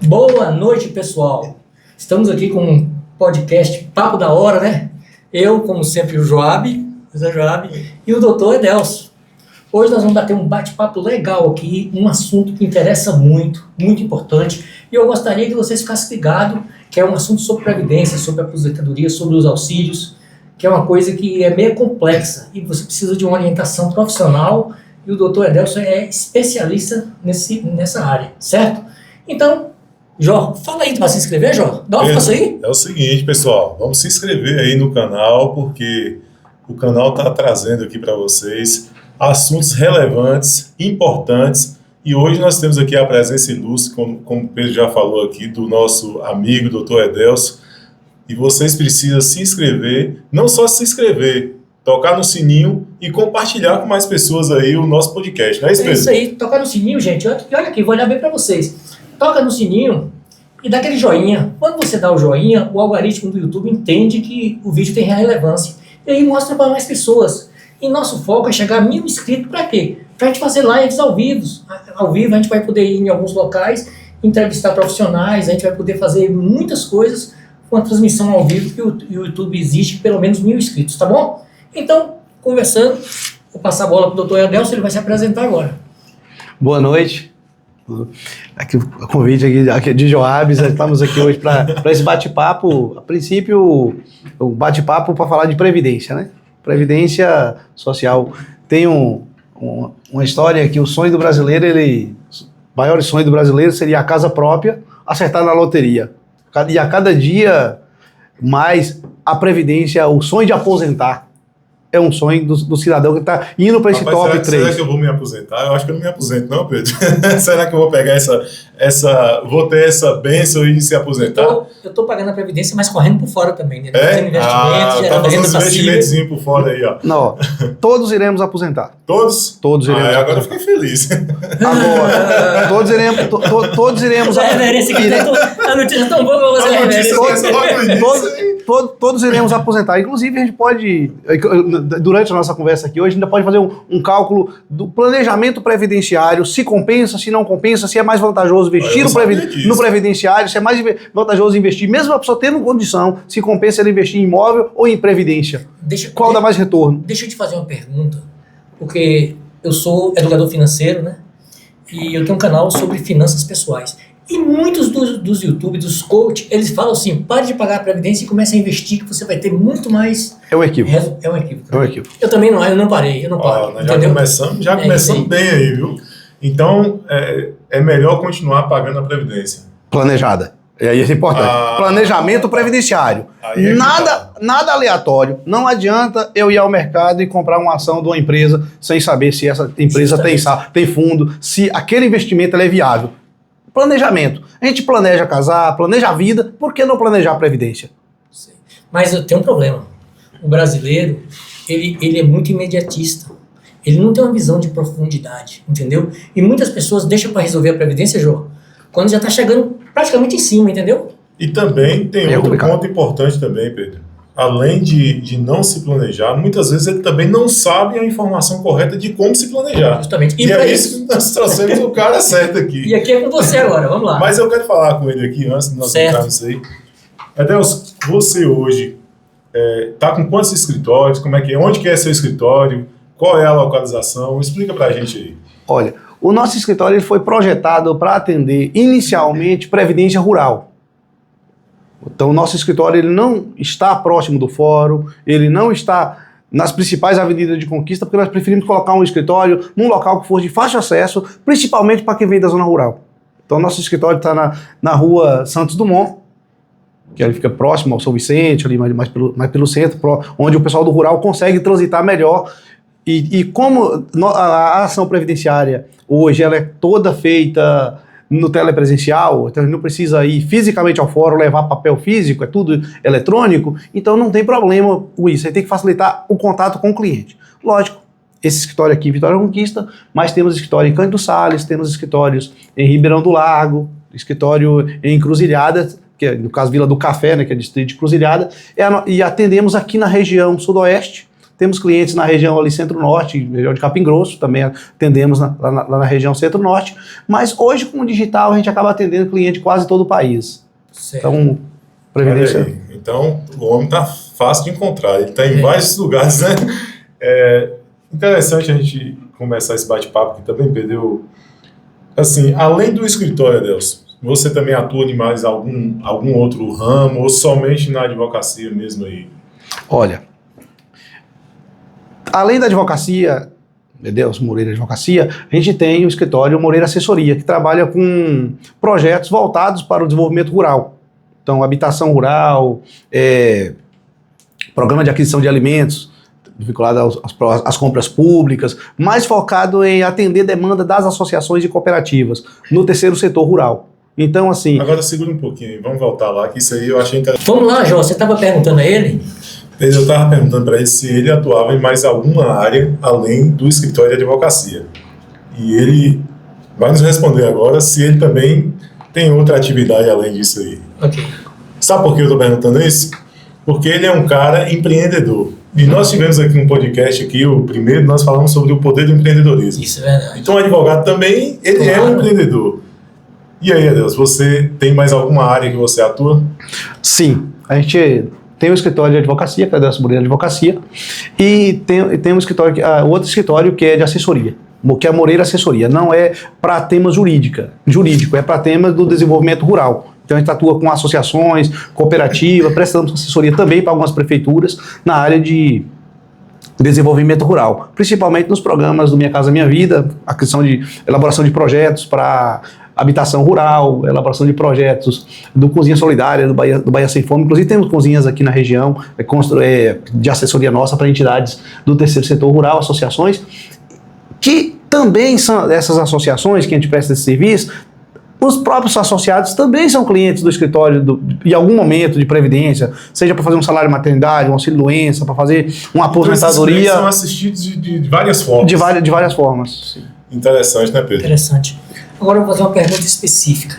Boa noite, pessoal. Estamos aqui com um podcast Papo da Hora, né? Eu, como sempre, o Joab, e o doutor Edelso. Hoje nós vamos bater um bate-papo legal aqui, um assunto que interessa muito, muito importante. E eu gostaria que vocês ficassem ligados, que é um assunto sobre previdência, sobre aposentadoria, sobre os auxílios, que é uma coisa que é meio complexa e você precisa de uma orientação profissional. E o doutor Edelso é especialista nessa área, certo? Então, Jó, fala aí para se inscrever, Jó. Dá uma força aí. É o seguinte, pessoal, vamos se inscrever aí no canal, porque o canal está trazendo aqui para vocês assuntos relevantes, importantes, e hoje nós temos aqui a presença ilustre, como o Pedro já falou aqui, do nosso amigo, doutor Edelso, e vocês precisam se inscrever, não só se inscrever, tocar no sininho e compartilhar com mais pessoas aí o nosso podcast, não é isso, Pedro? É isso aí, tocar no sininho, gente, olha aqui, vou olhar bem para vocês. Toca no sininho e dá aquele joinha. Quando você dá o joinha, o algoritmo do YouTube entende que o vídeo tem relevância. E aí mostra para mais pessoas. E nosso foco é chegar a 1.000 inscritos para quê? Para a gente fazer lives ao vivo. Ao vivo a gente vai poder ir em alguns locais, entrevistar profissionais, a gente vai poder fazer muitas coisas com a transmissão ao vivo que o YouTube exige pelo menos 1.000 inscritos, tá bom? Então, conversando, vou passar a bola para o doutor Edelso, ele vai se apresentar agora. Boa noite. Aqui, o convite aqui de Joab, estamos aqui hoje para esse bate-papo. A princípio, o bate-papo para falar de previdência, né? Previdência social. Tem uma história que o sonho do brasileiro, o maior sonho do brasileiro seria a casa própria, acertar na loteria. E a cada dia mais a previdência, o sonho de aposentar, é um sonho do cidadão que está indo para esse top 3. Será que eu vou me aposentar? Eu acho que eu não me aposento, não, Pedro. Será que eu vou pegar vou ter essa bênção e se aposentar? Eu estou pagando a previdência, mas correndo por fora também, né? Fazendo investimentos, tá fazendo uns investimentozinhos por fora aí, ó. Não, todos iremos aposentar. Todos? Todos iremos aposentar. Agora eu fiquei feliz. Agora, todos iremos A notícia é tão boa pra você, todos iremos aposentar. Inclusive, a gente pode, durante a nossa conversa aqui hoje, ainda pode fazer um cálculo do planejamento previdenciário, se compensa, se não compensa, se é mais vantajoso investir no previdenciário, se é mais vantajoso investir, mesmo a pessoa tendo condição, se compensa ele investir em imóvel ou em previdência. Qual dá mais retorno? Deixa eu te fazer uma pergunta, porque eu sou educador financeiro, né? E eu tenho um canal sobre finanças pessoais. E muitos dos YouTube, dos coach, eles falam assim, pare de pagar a previdência e comece a investir, que você vai ter muito mais... É um equívoco. É um equívoco. É um equívoco. Eu também não, eu não parei, eu não paro. Nós já começamos bem aí, viu? Então, é melhor continuar pagando a previdência. Planejada. É isso é importante. Planejamento previdenciário. Nada aleatório. Não adianta eu ir ao mercado e comprar uma ação de uma empresa sem saber se essa empresa tem fundo, se aquele investimento é viável. Planejamento. A gente planeja casar, planeja a vida, por que não planejar a previdência? Sim. Mas eu tenho um problema. O brasileiro, ele é muito imediatista. Ele não tem uma visão de profundidade, entendeu? E muitas pessoas deixam para resolver a previdência, Jô, quando já está chegando praticamente em cima, entendeu? E também tem outro ponto importante também, Pedro. Além de não se planejar, muitas vezes ele também não sabe a informação correta de como se planejar. Justamente. E é isso que nós trouxemos o cara certo aqui. E aqui é com você agora, vamos lá. Mas eu quero falar com ele aqui, antes de nós entrarmos nisso aí. Edelso, você hoje está com quantos escritórios? Como é que é? Onde que é seu escritório? Qual é a localização? Explica pra gente aí. Olha, o nosso escritório ele foi projetado para atender inicialmente previdência rural. Então, o nosso escritório ele não está próximo do fórum, ele não está nas principais avenidas de conquista, porque nós preferimos colocar um escritório num local que for de fácil acesso, principalmente para quem vem da zona rural. Então, nosso escritório está na rua Santos Dumont, que ele fica próximo ao São Vicente, ali mais pelo centro, onde o pessoal do rural consegue transitar melhor. E como a ação previdenciária hoje ela é toda feita no telepresencial, então não precisa ir fisicamente ao fórum, levar papel físico, é tudo eletrônico, então não tem problema com isso, aí tem que facilitar o contato com o cliente. Lógico, esse escritório aqui, Vitória Conquista, mas temos escritório em Cândido Sales, temos escritórios em Ribeirão do Lago, escritório em Encruzilhada, que é, no caso, Vila do Café, né, que é distrito de Encruzilhada, e atendemos aqui na região sudoeste, temos clientes na região ali Centro-Norte, região de Capim Grosso, também atendemos lá na região Centro-Norte, mas hoje com o digital a gente acaba atendendo cliente de quase todo o país. Certo. Então, previdência... Então, o homem está fácil de encontrar, ele está em vários lugares, né? É interessante a gente começar esse bate-papo, que também perdeu... Assim, além do escritório, Adelson, você também atua em mais algum outro ramo ou somente na advocacia mesmo aí? Olha, além da advocacia, Deus, Moreira Advocacia, a gente tem o escritório Moreira Assessoria, que trabalha com projetos voltados para o desenvolvimento rural. Então, habitação rural, programa de aquisição de alimentos, vinculado às compras públicas, mais focado em atender demanda das associações e cooperativas no terceiro setor rural. Então, assim... Agora segura um pouquinho, vamos voltar lá, que isso aí eu achei interessante. Vamos lá, Jó, você estava perguntando a ele? Eu estava perguntando para ele se ele atuava em mais alguma área além do escritório de advocacia. E ele vai nos responder agora se ele também tem outra atividade além disso aí. Ok. Sabe por que eu estou perguntando isso? Porque ele é um cara empreendedor. E nós tivemos aqui um podcast, o primeiro, nós falamos sobre o poder do empreendedorismo. Isso é verdade. Então o advogado também, ele é um empreendedor. E aí, Adeus, você tem mais alguma área que você atua? Sim, a gente tem um escritório de advocacia, que é a Adelson Moreira Advocacia, e tem um escritório, outro escritório que é de assessoria, que é a Moreira Assessoria. Não é para temas jurídico, é para temas do desenvolvimento rural. Então a gente atua com associações, cooperativa, prestamos assessoria também para algumas prefeituras na área de desenvolvimento rural, principalmente nos programas do Minha Casa Minha Vida, a questão de elaboração de projetos para habitação rural, elaboração de projetos do Cozinha Solidária, do Bahia Sem Fome. Inclusive temos cozinhas aqui na região de assessoria nossa para entidades do terceiro setor rural, associações, que também são essas associações que a gente presta esse serviço. Os próprios associados também são clientes do escritório em algum momento de previdência, seja para fazer um salário maternidade, um auxílio-doença, para fazer uma aposentadoria. Então, são assistidos de várias formas. De várias formas. Sim. Interessante, né, Pedro? Interessante. Agora eu vou fazer uma pergunta específica.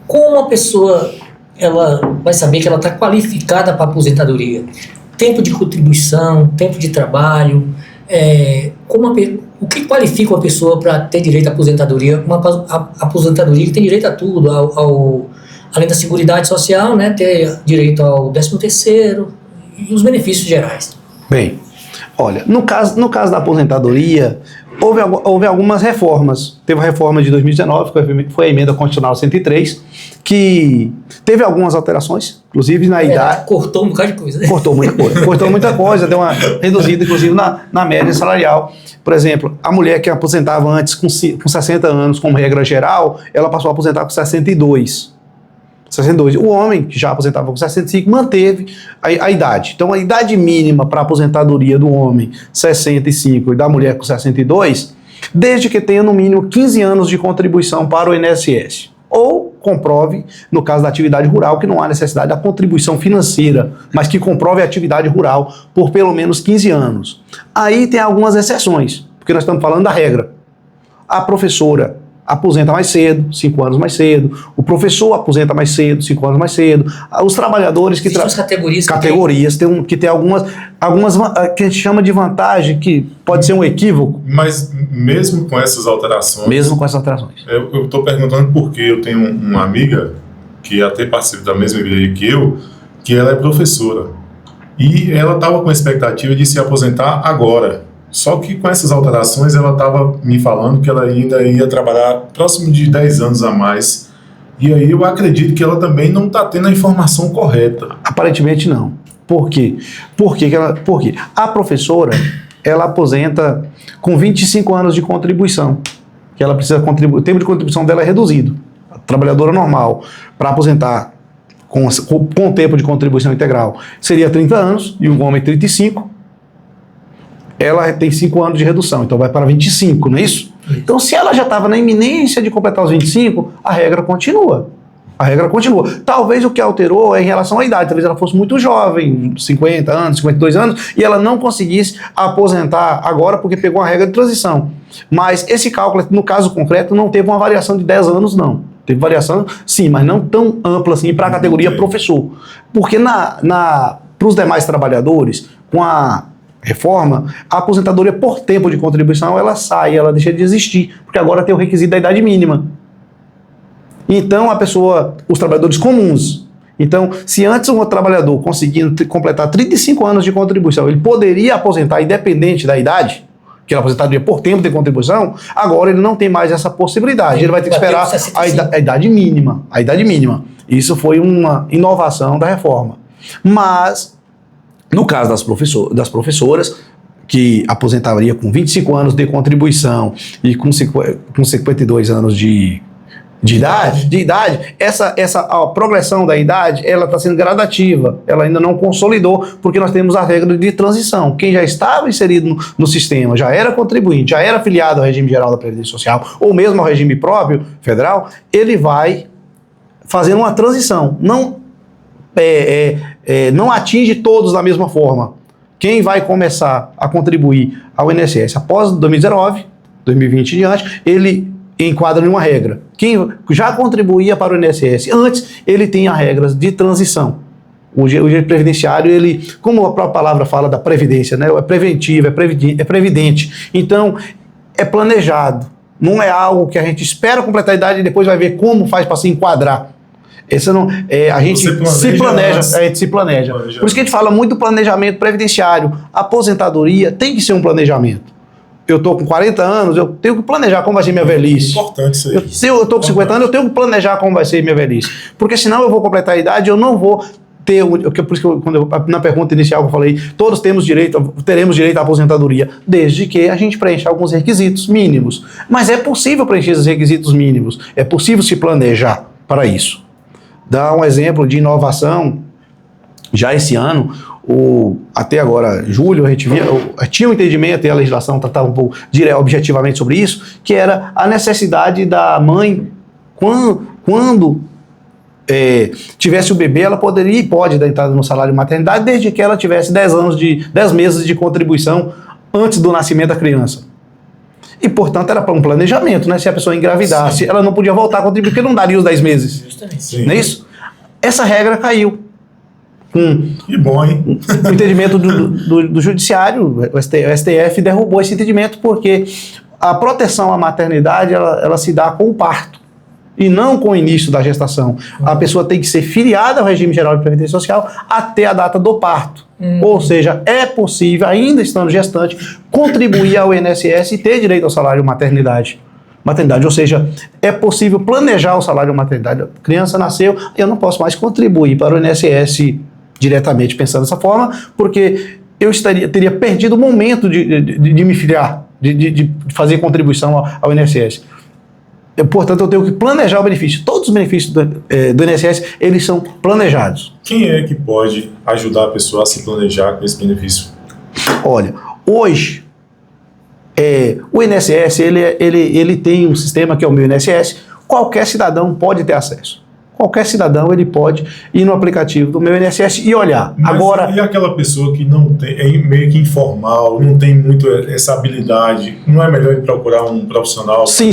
Como a pessoa ela vai saber que ela está qualificada para aposentadoria? Tempo de contribuição, tempo de trabalho, o que qualifica uma pessoa para ter direito à aposentadoria? Uma aposentadoria que tem direito a tudo, além da Seguridade Social, né, ter direito ao 13º e os benefícios gerais. Bem, olha, no caso da aposentadoria, houve algumas reformas. Teve a reforma de 2019, que foi a emenda constitucional 103, que teve algumas alterações, inclusive na idade... Cortou um bocado de coisa. Né? Cortou muita coisa, deu uma reduzida, inclusive, na média salarial. Por exemplo, a mulher que aposentava antes com 60 anos, como regra geral, ela passou a aposentar com 62. O homem, que já aposentava com 65, manteve a idade. Então, a idade mínima para aposentadoria do homem, 65, e da mulher com 62, desde que tenha no mínimo 15 anos de contribuição para o INSS. Ou comprove, no caso da atividade rural, que não há necessidade da contribuição financeira, mas que comprove a atividade rural por pelo menos 15 anos. Aí tem algumas exceções, porque nós estamos falando da regra. A professora aposenta mais cedo, 5 anos mais cedo. O professor aposenta mais cedo, 5 anos mais cedo. Os trabalhadores que... Categorias que tem algumas que a gente chama de vantagem, que pode ser um equívoco. Mas mesmo com essas alterações... Eu estou perguntando porque eu tenho uma amiga que até participa da mesma igreja que eu, que ela é professora. E ela estava com a expectativa de se aposentar agora. Só que com essas alterações ela estava me falando que ela ainda ia trabalhar próximo de 10 anos a mais. E aí eu acredito que ela também não está tendo a informação correta. Aparentemente não. Por quê? Porque a professora, ela aposenta com 25 anos de contribuição. Que ela precisa contribuir, o tempo de contribuição dela é reduzido. A trabalhadora normal, para aposentar com o tempo de contribuição integral, seria 30 anos, e o homem 35. Ela tem 5 anos de redução, então vai para 25, não é isso? Então, se ela já estava na iminência de completar os 25, a regra continua. Talvez o que alterou é em relação à idade. Talvez ela fosse muito jovem, 50 anos, 52 anos, e ela não conseguisse aposentar agora porque pegou a regra de transição. Mas esse cálculo, no caso concreto, não teve uma variação de 10 anos, não. Teve variação, sim, mas não tão ampla assim para a categoria professor. Porque para os demais trabalhadores, com a reforma, a aposentadoria por tempo de contribuição, ela sai, ela deixa de existir, porque agora tem o requisito da idade mínima. Então, os trabalhadores comuns, então, se antes um trabalhador conseguindo completar 35 anos de contribuição, ele poderia aposentar independente da idade, que era aposentadoria por tempo de contribuição, agora ele não tem mais essa possibilidade. Ele vai ter que esperar a idade mínima. A idade mínima. Isso foi uma inovação da reforma. Mas, no caso das professoras, que aposentaria com 25 anos de contribuição e com 52 anos de idade, a progressão da idade, ela está sendo gradativa, ela ainda não consolidou, porque nós temos a regra de transição. Quem já estava inserido no sistema, já era contribuinte, já era afiliado ao regime geral da Previdência Social, ou mesmo ao regime próprio federal, ele vai fazer uma transição. Não atinge todos da mesma forma. Quem vai começar a contribuir ao INSS após 2019, 2020 e diante, ele enquadra em uma regra. Quem já contribuía para o INSS antes, ele tem as regras de transição. O direito previdenciário, como a própria palavra fala da previdência, né? É preventivo, é previdente. Então, é planejado. Não é algo que a gente espera completar a idade e depois vai ver como faz para se enquadrar. A gente se planeja. Por isso que a gente fala muito do planejamento previdenciário. A aposentadoria tem que ser um planejamento. Eu estou com 40 anos, eu tenho que planejar como vai ser minha velhice. Importante isso aí. Eu estou com 50 anos, eu tenho que planejar como vai ser minha velhice. Porque senão eu vou completar a idade, eu não vou ter... Por isso que na pergunta inicial que eu falei, todos teremos direito à aposentadoria, desde que a gente preencha alguns requisitos mínimos. Mas é possível preencher esses requisitos mínimos, é possível se planejar para isso. Dá um exemplo de inovação, já esse ano, até agora, julho, a gente tinha um entendimento, e a legislação tratava um pouco objetivamente sobre isso, que era a necessidade da mãe, quando tivesse o bebê, ela poderia e pode dar entrada no salário de maternidade, desde que ela tivesse 10 meses de contribuição antes do nascimento da criança. E, portanto, era para um planejamento, né? Se a pessoa engravidasse, ela não podia voltar a contribuir, porque não daria os 10 meses. Justamente. Não é isso? Essa regra caiu. Que bom, hein? O entendimento do judiciário, o STF derrubou esse entendimento porque a proteção à maternidade ela se dá com o parto e não com o início da gestação. A pessoa tem que ser filiada ao regime geral de previdência social até a data do parto. Ou seja, é possível, ainda estando gestante, contribuir ao INSS e ter direito ao salário maternidade. Ou seja, é possível planejar o salário maternidade. A criança nasceu, eu não posso mais contribuir para o INSS diretamente pensando dessa forma, porque eu teria perdido o momento de me filiar, de fazer contribuição ao INSS. Portanto, eu tenho que planejar o benefício. Todos os benefícios do INSS, eles são planejados. Quem é que pode ajudar a pessoa a se planejar com esse benefício? Olha, hoje, o INSS, ele tem um sistema que é o Meu INSS, qualquer cidadão pode ter acesso. Qualquer cidadão ele pode ir no aplicativo do Meu INSS e olhar. Mas agora, e aquela pessoa que não tem, é meio que informal, não tem muito essa habilidade, não é melhor procurar um profissional? Sim.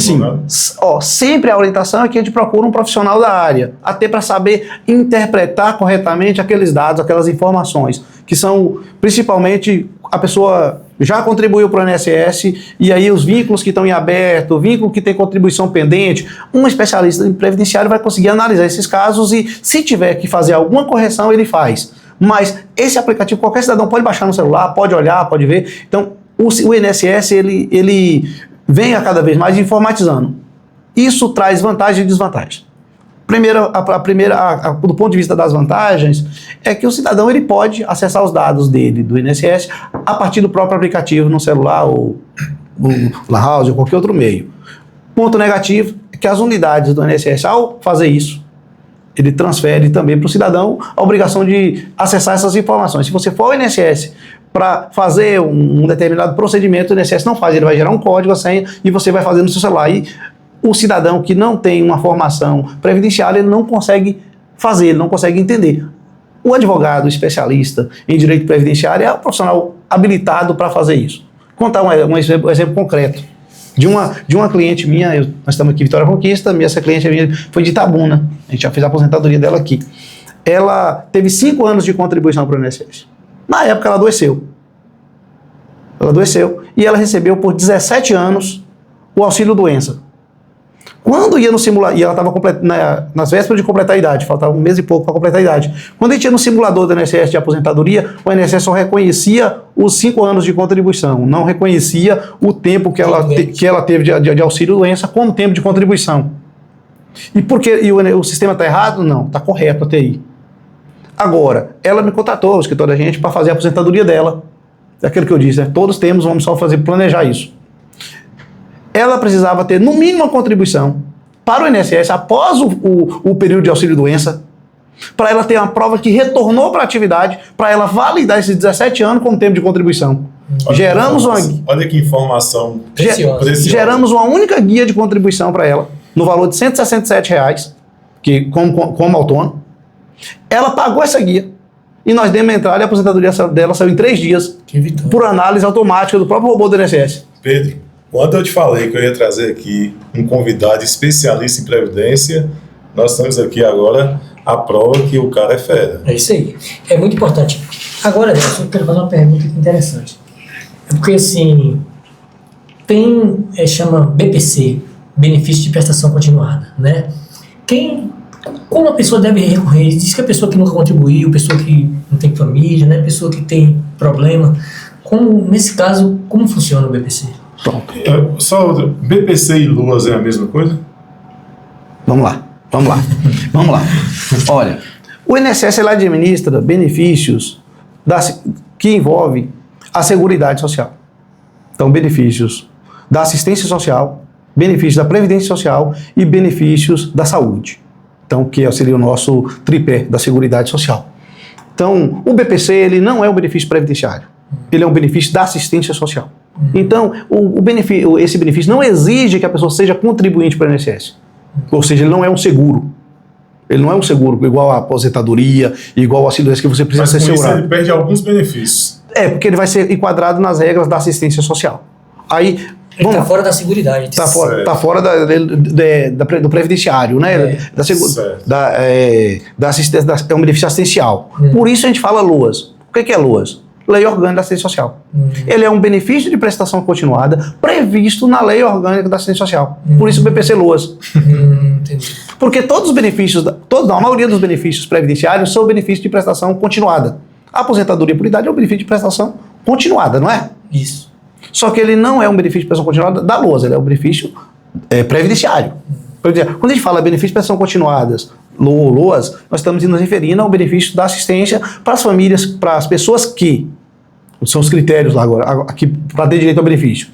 Sempre a orientação é que a gente procura um profissional da área, até para saber interpretar corretamente aqueles dados, aquelas informações, que são principalmente a pessoa já contribuiu para o INSS e aí os vínculos que estão em aberto, o vínculo que tem contribuição pendente, um especialista em previdenciário vai conseguir analisar esses casos e se tiver que fazer alguma correção, ele faz. Mas esse aplicativo qualquer cidadão pode baixar no celular, pode olhar, pode ver. Então o INSS ele vem a cada vez mais informatizando. Isso traz vantagens e desvantagens. Do ponto de vista das vantagens, é que o cidadão ele pode acessar os dados dele, do INSS, a partir do próprio aplicativo no celular ou no La House ou qualquer outro meio. Ponto negativo é que as unidades do INSS, ao fazer isso, ele transfere também para o cidadão a obrigação de acessar essas informações. Se você for ao INSS para fazer um determinado procedimento, o INSS não faz, ele vai gerar um código, a senha, e você vai fazer no seu celular. E o cidadão que não tem uma formação previdenciária, ele não consegue fazer, ele não consegue entender. O advogado especialista em direito previdenciário é o profissional habilitado para fazer isso. Vou contar um exemplo concreto de uma cliente minha, nós estamos aqui em Vitória Conquista, essa cliente minha foi de Itabuna, a gente já fez a aposentadoria dela aqui. Ela teve 5 anos de contribuição para o INSS. Na época ela adoeceu. Ela adoeceu e ela recebeu por 17 anos o auxílio-doença. Quando ia no simulador, e ela estava nas vésperas de completar a idade, faltava um mês e pouco para completar a idade. Quando a gente ia no simulador do INSS de aposentadoria, o INSS só reconhecia os 5 anos de contribuição, não reconhecia o tempo que ela teve de auxílio-doença como tempo de contribuição. E o sistema está errado? Não, está correto até aí. Agora, ela me contratou, o escritório da gente, para fazer a aposentadoria dela. É aquilo que eu disse, né? Todos temos, vamos só planejar isso. Ela precisava ter, no mínimo, uma contribuição para o INSS após o período de auxílio-doença, para ela ter uma prova que retornou para a atividade, para ela validar esses 17 anos como tempo de contribuição. Olha que informação preciosa. Geramos uma única guia de contribuição para ela, no valor de R$ 167, que, como autônomo. Ela pagou essa guia e nós demos a entrada e a aposentadoria dela saiu em 3 dias, por análise automática do próprio robô do INSS. Pedro, quando eu te falei que eu ia trazer aqui um convidado especialista em Previdência, nós temos aqui agora a prova que o cara é fera. É isso aí. É muito importante. Agora, eu quero fazer uma pergunta interessante. É porque, assim, chama BPC, Benefício de Prestação Continuada, né? Como a pessoa deve recorrer? Diz que a pessoa que nunca contribuiu, pessoa que não tem família, né? Pessoa que tem problema. Nesse caso, como funciona o BPC? Só BPC e LOAS é a mesma coisa? Vamos lá. Olha, o INSS ele administra benefícios que envolvem a Seguridade Social. Então, benefícios da assistência social, benefícios da Previdência Social e benefícios da saúde. Então, que seria o nosso tripé da Seguridade Social. Então, o BPC ele não é um benefício previdenciário, ele é um benefício da assistência social. Então, esse benefício não exige que a pessoa seja contribuinte para o INSS. Ou seja, ele não é um seguro. Ele não é um seguro igual a aposentadoria, igual ao auxílio-doença que você precisa ser segurado. Mas ele perde alguns benefícios. Porque ele vai ser enquadrado nas regras da assistência social. Aí, ele está fora da Seguridade. Está fora do previdenciário, né? É um benefício assistencial. Por isso a gente fala LOAS. O que é LOAS? Lei Orgânica da Assistência Social. Ele é um benefício de prestação continuada previsto na Lei Orgânica da Assistência Social. Por isso o BPC LOAS. Entendi. Porque todos os benefícios, a maioria dos benefícios previdenciários são benefícios de prestação continuada. A aposentadoria por idade é um benefício de prestação continuada, não é? Isso. Só que ele não é um benefício de prestação continuada da LOAS, ele é um benefício previdenciário. Quando a gente fala benefício de prestação continuadas, LOAS, nós estamos nos referindo ao benefício da assistência para as famílias, para as pessoas que, são os critérios lá agora, aqui para ter direito ao benefício,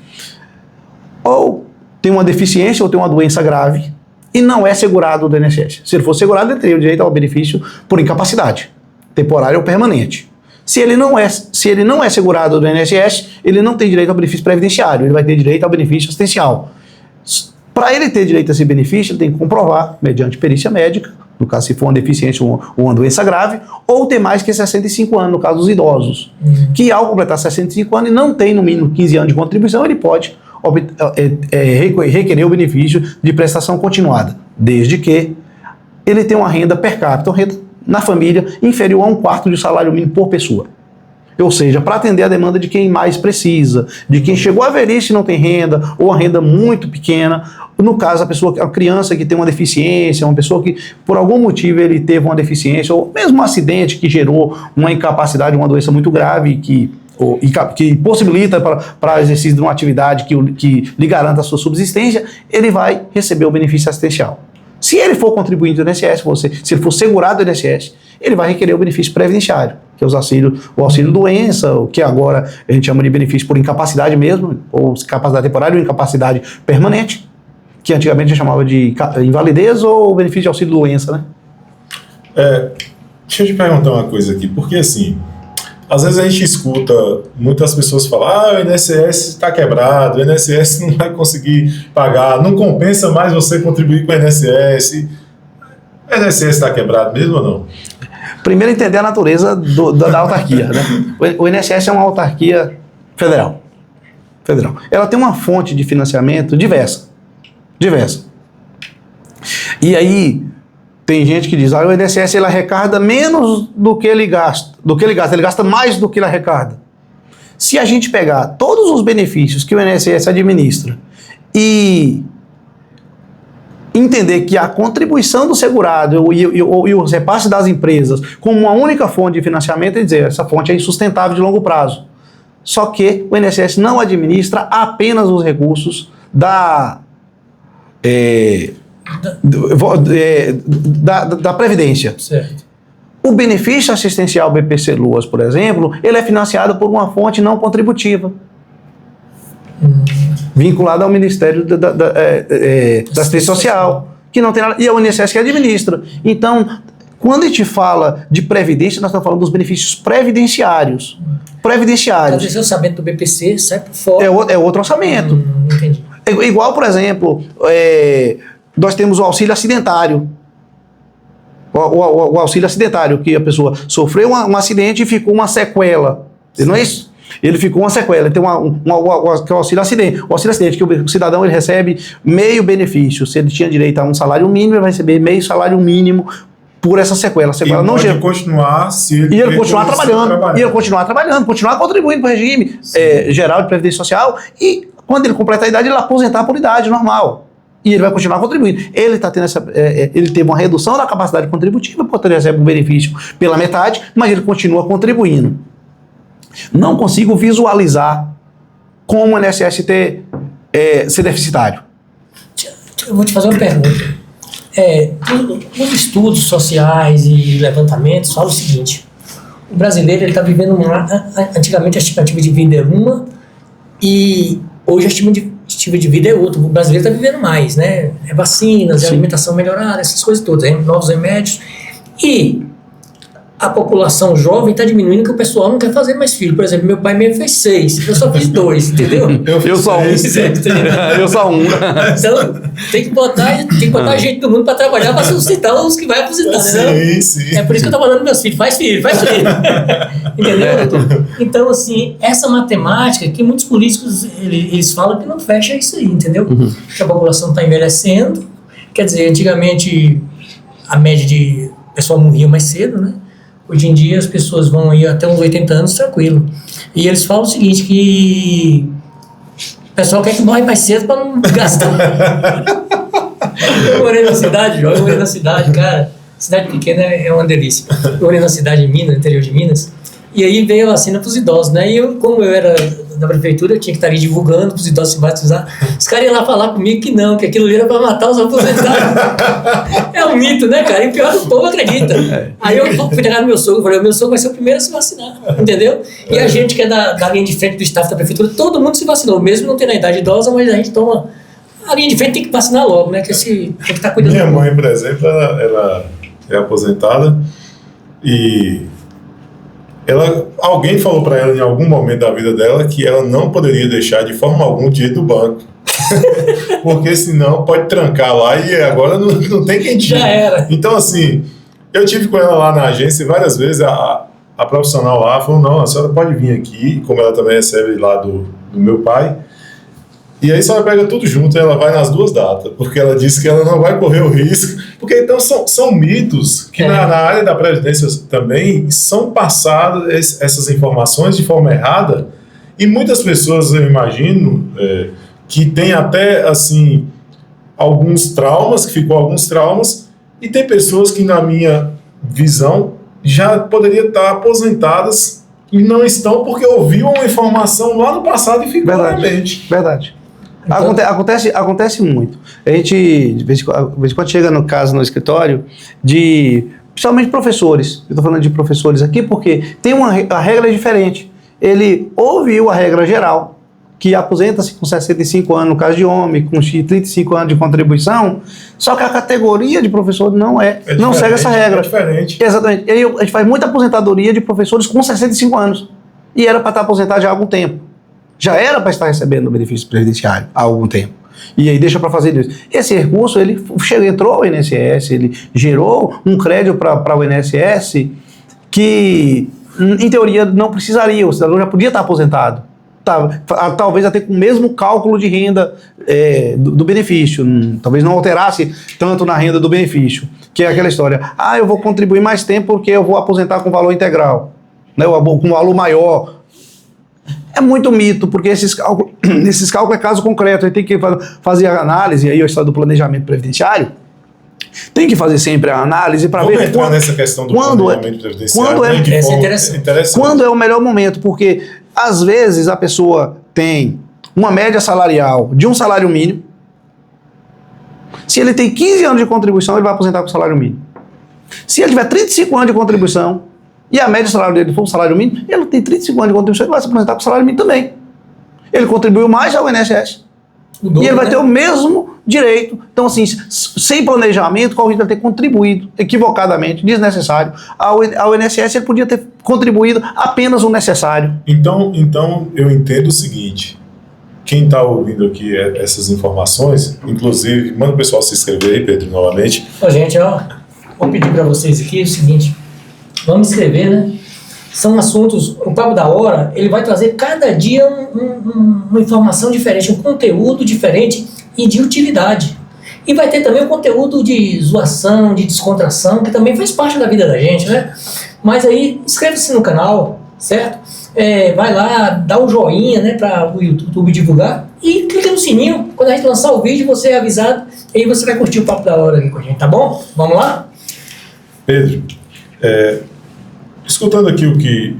ou tem uma deficiência ou tem uma doença grave e não é segurado do INSS. Se ele for segurado, ele teria o direito ao benefício por incapacidade, temporária ou permanente. Se ele não é segurado do INSS, ele não tem direito ao benefício previdenciário, ele vai ter direito ao benefício assistencial. Para ele ter direito a esse benefício, ele tem que comprovar, mediante perícia médica, no caso se for uma deficiência ou uma doença grave, ou ter mais que 65 anos, no caso dos idosos, que ao completar 65 anos e não tem no mínimo 15 anos de contribuição, ele pode requerer o benefício de prestação continuada, desde que ele tenha uma renda per capita, uma renda na família inferior a 1/4 do salário mínimo por pessoa. Ou seja, para atender a demanda de quem mais precisa, de quem chegou à velhice e não tem renda, ou uma renda muito pequena. No caso, a criança que tem uma deficiência, uma pessoa que por algum motivo ele teve uma deficiência, ou mesmo um acidente que gerou uma incapacidade, uma doença muito grave que possibilita para exercício de uma atividade que lhe garanta a sua subsistência, ele vai receber o benefício assistencial. Se ele for contribuinte do INSS, se ele for segurado do INSS, ele vai requerer o benefício previdenciário, que é o auxílio-doença, o que agora a gente chama de benefício por incapacidade mesmo, ou incapacidade temporária ou incapacidade permanente, que antigamente a gente chamava de invalidez ou benefício de auxílio-doença, né? Deixa eu te perguntar uma coisa aqui, porque assim, às vezes a gente escuta muitas pessoas falar, o INSS está quebrado, o INSS não vai conseguir pagar, não compensa mais você contribuir com o INSS. O INSS está quebrado mesmo ou não? Primeiro, entender a natureza da autarquia, né? O INSS é uma autarquia federal. Ela tem uma fonte de financiamento diversa. E aí, Tem gente que diz, o INSS ele arrecada menos do que ele gasta, ele gasta mais do que ele arrecada. Se a gente pegar todos os benefícios que o INSS administra e entender que a contribuição do segurado e o repasse das empresas como uma única fonte de financiamento, é dizer, essa fonte é insustentável de longo prazo. Só que o INSS não administra apenas os recursos da Previdência. Certo. O benefício assistencial BPC-LOAS, por exemplo, ele é financiado por uma fonte não contributiva, vinculada ao Ministério da Assistência Social, que não tem nada, e é o INSS que administra. Então, quando a gente fala de previdência, nós estamos falando dos benefícios previdenciários. Às vezes o orçamento do BPC sai por fora. É outro orçamento. Entendi. Igual, por exemplo, nós temos o auxílio acidentário. O auxílio acidentário, que a pessoa sofreu um acidente e ficou uma sequela. Não é isso? Ele ficou uma sequela. Tem que é o auxílio acidente. O auxílio acidente, que o cidadão ele recebe meio benefício. Se ele tinha direito a um salário mínimo, ele vai receber meio salário mínimo por essa sequela. E não pode continuar se ele... E ele continuar trabalhando. E ele continuar trabalhando, continuar contribuindo para o regime geral de previdência social. E quando ele completar a idade, ele aposentar por idade normal. E ele vai continuar contribuindo. Ele está tendo ele teve uma redução da capacidade contributiva, porque ele recebe um benefício pela metade, mas ele continua contribuindo. Não consigo visualizar como o INSS ser deficitário. Eu vou te fazer uma pergunta. Os estudos sociais e levantamentos falam o seguinte: o brasileiro está vivendo antigamente a estimativa de vida é uma e hoje a estimativa de vida é outra. O brasileiro está vivendo mais, né? Vacinas, alimentação melhorada, essas coisas todas, novos remédios. E a população jovem está diminuindo, porque o pessoal não quer fazer mais filho. Por exemplo, meu pai mesmo fez 6, eu só fiz 2, entendeu? Eu só um. Eu só um. Então, tem que botar gente do mundo para trabalhar, para suscitar os que vai aposentar, né? Sim. É por isso que eu estou falando meus filhos, faz filho. Entendeu, doutor? Então, assim, essa matemática que muitos políticos, eles falam que não fecha isso aí, entendeu? Que a população está envelhecendo, quer dizer, antigamente a média de o pessoal morria mais cedo, né? Hoje em dia as pessoas vão ir até uns 80 anos tranquilo. E eles falam o seguinte, que o pessoal quer que morre mais cedo para não gastar. Eu morei na cidade, cara. Cidade pequena é uma delícia. Eu morei na cidade de Minas, no interior de Minas. E aí veio a vacina para os idosos, né? E como eu era da prefeitura, eu tinha que estar ali divulgando para os idosos se batizar. Os caras iam lá falar comigo que não, que aquilo era para matar os aposentados. É um mito, né, cara? E o pior do povo acredita. Aí eu fui chegar no meu sogro, falei, o meu sogro vai ser o primeiro a se vacinar, entendeu? E a gente que é da linha de frente do staff da prefeitura, todo mundo se vacinou, mesmo não tendo a idade idosa, mas a gente toma... A linha de frente tem que vacinar logo, né? Que tem que estar cuidando. Minha mãe, por exemplo, ela é aposentada e... alguém falou para ela em algum momento da vida dela que ela não poderia deixar de forma alguma o dinheiro do banco. Porque senão pode trancar lá e agora não tem quem tire. Já era. Então, assim, eu tive com ela lá na agência e várias vezes a profissional lá falou, não, a senhora pode vir aqui, como ela também recebe lá do meu pai. E aí a senhora pega tudo junto e ela vai nas duas datas, porque ela disse que ela não vai correr o risco. Porque então são mitos que na área da Previdência também são passadas essas informações de forma errada. E muitas pessoas, eu imagino, que tem até, assim, alguns traumas, e tem pessoas que, na minha visão, já poderiam estar aposentadas e não estão porque ouviu uma informação lá no passado e ficou na mente. Verdade. Então, acontece muito. A gente, de vez em quando, chega no caso no escritório, principalmente professores. Eu estou falando de professores aqui porque a regra é diferente. Ele ouviu a regra geral, que aposenta-se com 65 anos no caso de homem, com 35 anos de contribuição, só que a categoria de professor não segue essa regra. É diferente. Exatamente. E aí a gente faz muita aposentadoria de professores com 65 anos. E era para estar aposentado já há algum tempo. Já era para estar recebendo o benefício previdenciário há algum tempo. E aí deixa para fazer isso. Esse recurso, ele entrou ao INSS, ele gerou um crédito para o INSS que, em teoria, não precisaria. O cidadão já podia estar aposentado. Talvez até com o mesmo cálculo de renda do benefício. Talvez não alterasse tanto na renda do benefício. que é aquela história, eu vou contribuir mais tempo porque eu vou aposentar com valor integral, né, com valor maior. É muito mito, porque esses cálculos é caso concreto, aí tem que fazer a análise, aí a história do planejamento previdenciário, tem que fazer sempre a análise para ver entrar nessa questão do planejamento previdenciário. Quando é o melhor momento, porque às vezes a pessoa tem uma média salarial de um salário mínimo. Se ele tem 15 anos de contribuição, ele vai aposentar com salário mínimo. Se ele tiver 35 anos de contribuição e a média salário dele for um salário mínimo, ele tem 35 anos de contribuição, ele vai se aposentar com salário mínimo também. Ele contribuiu mais ao INSS. E ele vai ter o mesmo direito. Então, assim, sem planejamento, corre vai ter contribuído equivocadamente, desnecessário. Ao INSS ele podia ter contribuído apenas o necessário. Então eu entendo o seguinte: quem está ouvindo aqui essas informações, inclusive, manda o pessoal se inscrever aí, Pedro, novamente. Gente, vou pedir para vocês aqui o seguinte: vamos escrever, né? São assuntos, o Papo da Hora, ele vai trazer cada dia uma informação diferente, um conteúdo diferente e de utilidade. E vai ter também o conteúdo de zoação, de descontração, que também faz parte da vida da gente, né? Mas aí, inscreva-se no canal, certo? Vai lá, dá o joinha, né, para o YouTube divulgar e clica no sininho. Quando a gente lançar o vídeo, você é avisado e aí você vai curtir o Papo da Hora aqui com a gente, tá bom? Vamos lá? Pedro, escutando aqui o que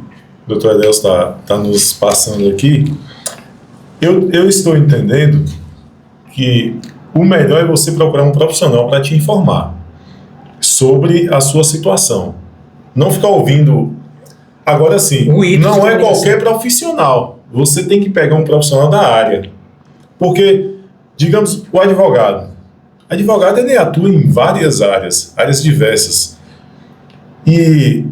o Dr. Edelso está nos passando aqui, eu estou entendendo que o melhor é você procurar um profissional para te informar sobre a sua situação. Não ficar ouvindo. Agora sim, não é qualquer profissional. Você tem que pegar um profissional da área. Porque, digamos, o advogado. Advogado, ele atua em várias áreas diversas. E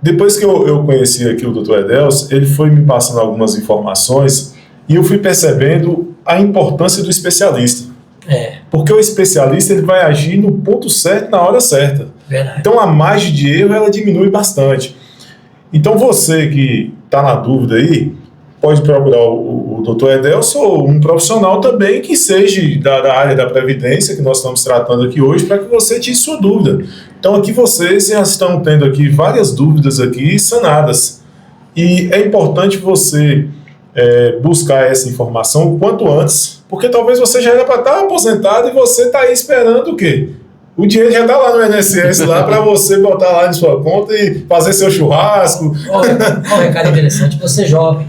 depois que eu conheci aqui o Dr. Edelso, ele foi me passando algumas informações e eu fui percebendo a importância do especialista. Porque o especialista ele vai agir no ponto certo, na hora certa. Verdade. Então a margem de erro ela diminui bastante. Então você que está na dúvida aí, pode procurar o Dr. Edelso ou um profissional também que seja da área da Previdência, que nós estamos tratando aqui hoje, para que você tire sua dúvida. Então aqui vocês já estão tendo aqui várias dúvidas aqui sanadas. E é importante você buscar essa informação o quanto antes, porque talvez você já era para estar aposentado e você está aí esperando o quê? O dinheiro já está lá no INSS lá para você botar lá em sua conta e fazer seu churrasco. Olha, um recado interessante. Você jovem,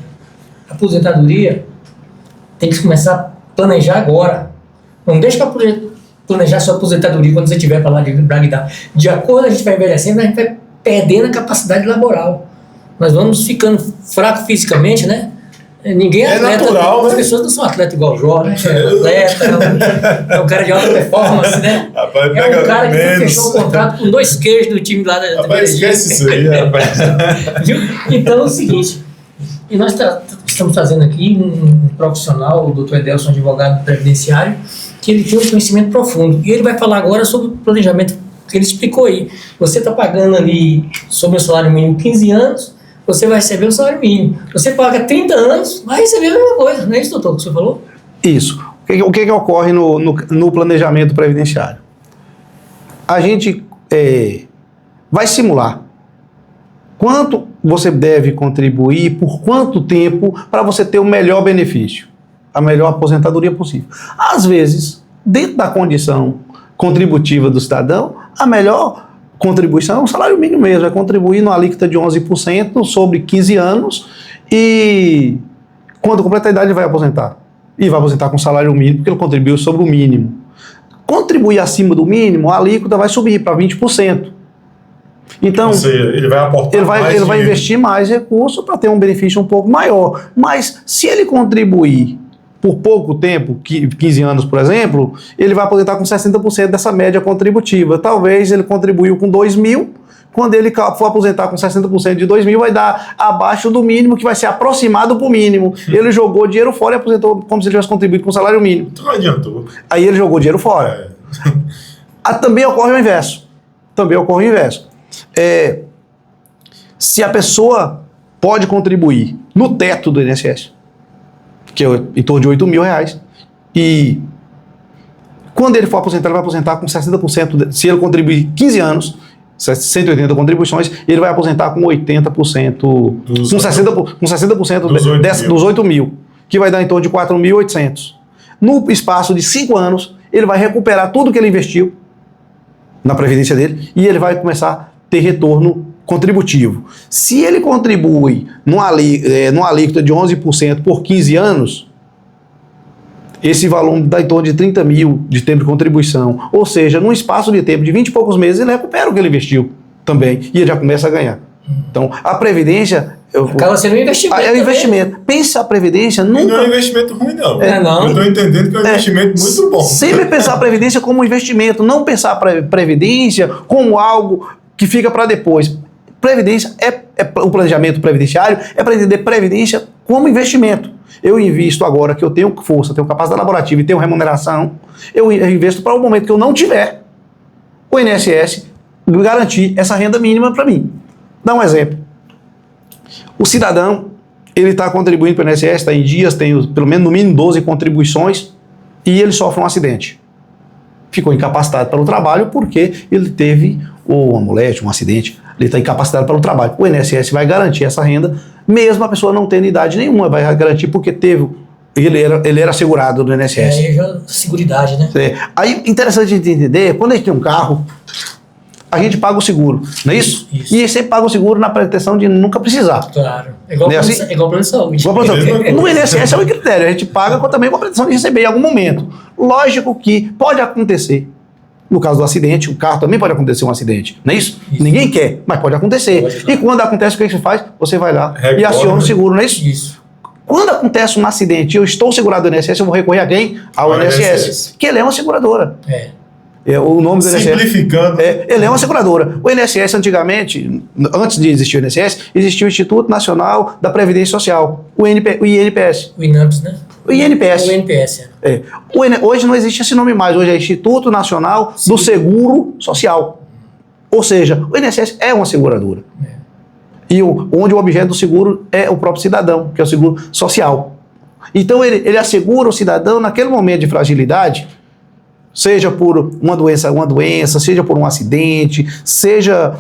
aposentadoria tem que começar a planejar agora. Não deixa para planejar sua aposentadoria quando você tiver para lá de idade. De acordo, a gente vai envelhecendo, a gente vai perdendo a capacidade laboral. Nós vamos ficando fraco fisicamente, né? Ninguém é atleta, natural, as né? pessoas não são atletas igual o Jó, né? É um cara de alta performance, né? Rapaz, é um cara que fechou o contrato com 2 queijos do time lá da rapaz, esquece isso aí, rapaz. Então é o seguinte, e nós estamos trazendo aqui um profissional, o Dr. Edelso, advogado previdenciário, que ele tem um conhecimento profundo. E ele vai falar agora sobre o planejamento que ele explicou aí. Você está pagando ali sobre o salário mínimo 15 anos, você vai receber o salário mínimo. Você paga 30 anos, vai receber a mesma coisa. Não é isso, doutor, que você falou? Isso. O que ocorre no planejamento previdenciário? A gente vai simular quanto você deve contribuir, por quanto tempo, para você ter o melhor benefício, a melhor aposentadoria possível. Às vezes, dentro da condição contributiva do cidadão, a melhor contribuição é um salário mínimo mesmo, é contribuir numa alíquota de 11% sobre 15 anos e quando completar a idade ele vai aposentar. E vai aposentar com salário mínimo porque ele contribuiu sobre o mínimo. Contribuir acima do mínimo, a alíquota vai subir para 20%. Então, ele vai aportar ele vai investir mais recursos para ter um benefício um pouco maior. Mas se ele contribuir por pouco tempo, 15 anos, por exemplo, ele vai aposentar com 60% dessa média contributiva. Talvez ele contribuiu com 2 mil, quando ele for aposentar com 60% de 2 mil, vai dar abaixo do mínimo, que vai ser aproximado para o mínimo. Ele jogou dinheiro fora e aposentou como se ele tivesse contribuído com salário mínimo. Não adiantou. Aí ele jogou dinheiro fora. Também ocorre o inverso. Se a pessoa pode contribuir no teto do INSS, que é em torno de R$8 mil, e Quando ele for aposentar, ele vai aposentar com 60%, se ele contribuir 15 anos, 180 contribuições, ele vai aposentar com 80%, com 60% dos 8 mil, que vai dar em torno de 4.800. No espaço de 5 anos, ele vai recuperar tudo que ele investiu na previdência dele e ele vai começar a ter retorno contributivo. Se ele contribui numa alíquota de 11% por 15 anos, esse valor dá em torno de 30 mil de tempo de contribuição. Ou seja, num espaço de tempo de 20 e poucos meses, ele recupera o que ele investiu também. E ele já começa a ganhar. Então, a Previdência... Acaba sendo um investimento. É um investimento. Pensa a Previdência nunca... E não é um investimento ruim, não. Não. Eu estou entendendo que é um investimento muito bom. Sempre pensar a Previdência como um investimento. Não pensar a Previdência como algo que fica para depois. Previdência o planejamento previdenciário é para entender Previdência como investimento. Eu invisto agora que eu tenho força, tenho capacidade laborativa e tenho remuneração, eu investo para o momento que eu não tiver o INSS garantir essa renda mínima para mim. Dá um exemplo. O cidadão, ele está contribuindo para o INSS, está em dias, tem pelo menos no mínimo 12 contribuições e ele sofre um acidente. Ficou incapacitado para o trabalho porque ele teve uma moléstia, um acidente, ele está incapacitado para o trabalho. O INSS vai garantir essa renda, mesmo a pessoa não tendo idade nenhuma, vai garantir porque ele era segurado do INSS. Aí já seguridade, né? Aí, interessante de entender, quando a gente tem um carro, a gente paga o seguro, não é isso? E sempre paga o seguro na pretensão de nunca precisar. Claro. É igual plano de saúde. No INSS é um critério, a gente paga também com a pretensão de receber em algum momento. Lógico que pode acontecer. No caso do acidente, o carro também pode acontecer um acidente, não é isso? Ninguém quer, mas pode acontecer. E quando acontece, o que você faz? Você vai lá e aciona o seguro, não é isso? Isso. Quando acontece um acidente e eu estou segurado do INSS, eu vou recorrer a quem? Ao INSS. Que ele é uma seguradora. O nome do INSS. Simplificando. Ele é uma seguradora. O INSS, antigamente, antes de existir o INSS, existia o Instituto Nacional da Previdência Social, o INPS. O INAMPS, né? O INPS. O INPS. Hoje não existe esse nome mais, hoje é Instituto Nacional do Seguro Social. Ou seja, o INSS é uma seguradora. E onde o objeto do seguro é o próprio cidadão, que é o seguro social. Então ele assegura o cidadão naquele momento de fragilidade, seja por uma doença, seja por um acidente, seja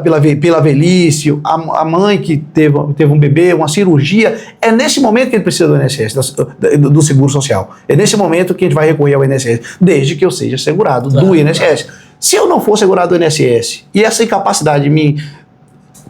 pela velhice, a mãe que teve um bebê, uma cirurgia, é nesse momento que ele precisa do INSS, do seguro social. É nesse momento que a gente vai recorrer ao INSS, desde que eu seja segurado do INSS. Se eu não for segurado do INSS e essa incapacidade me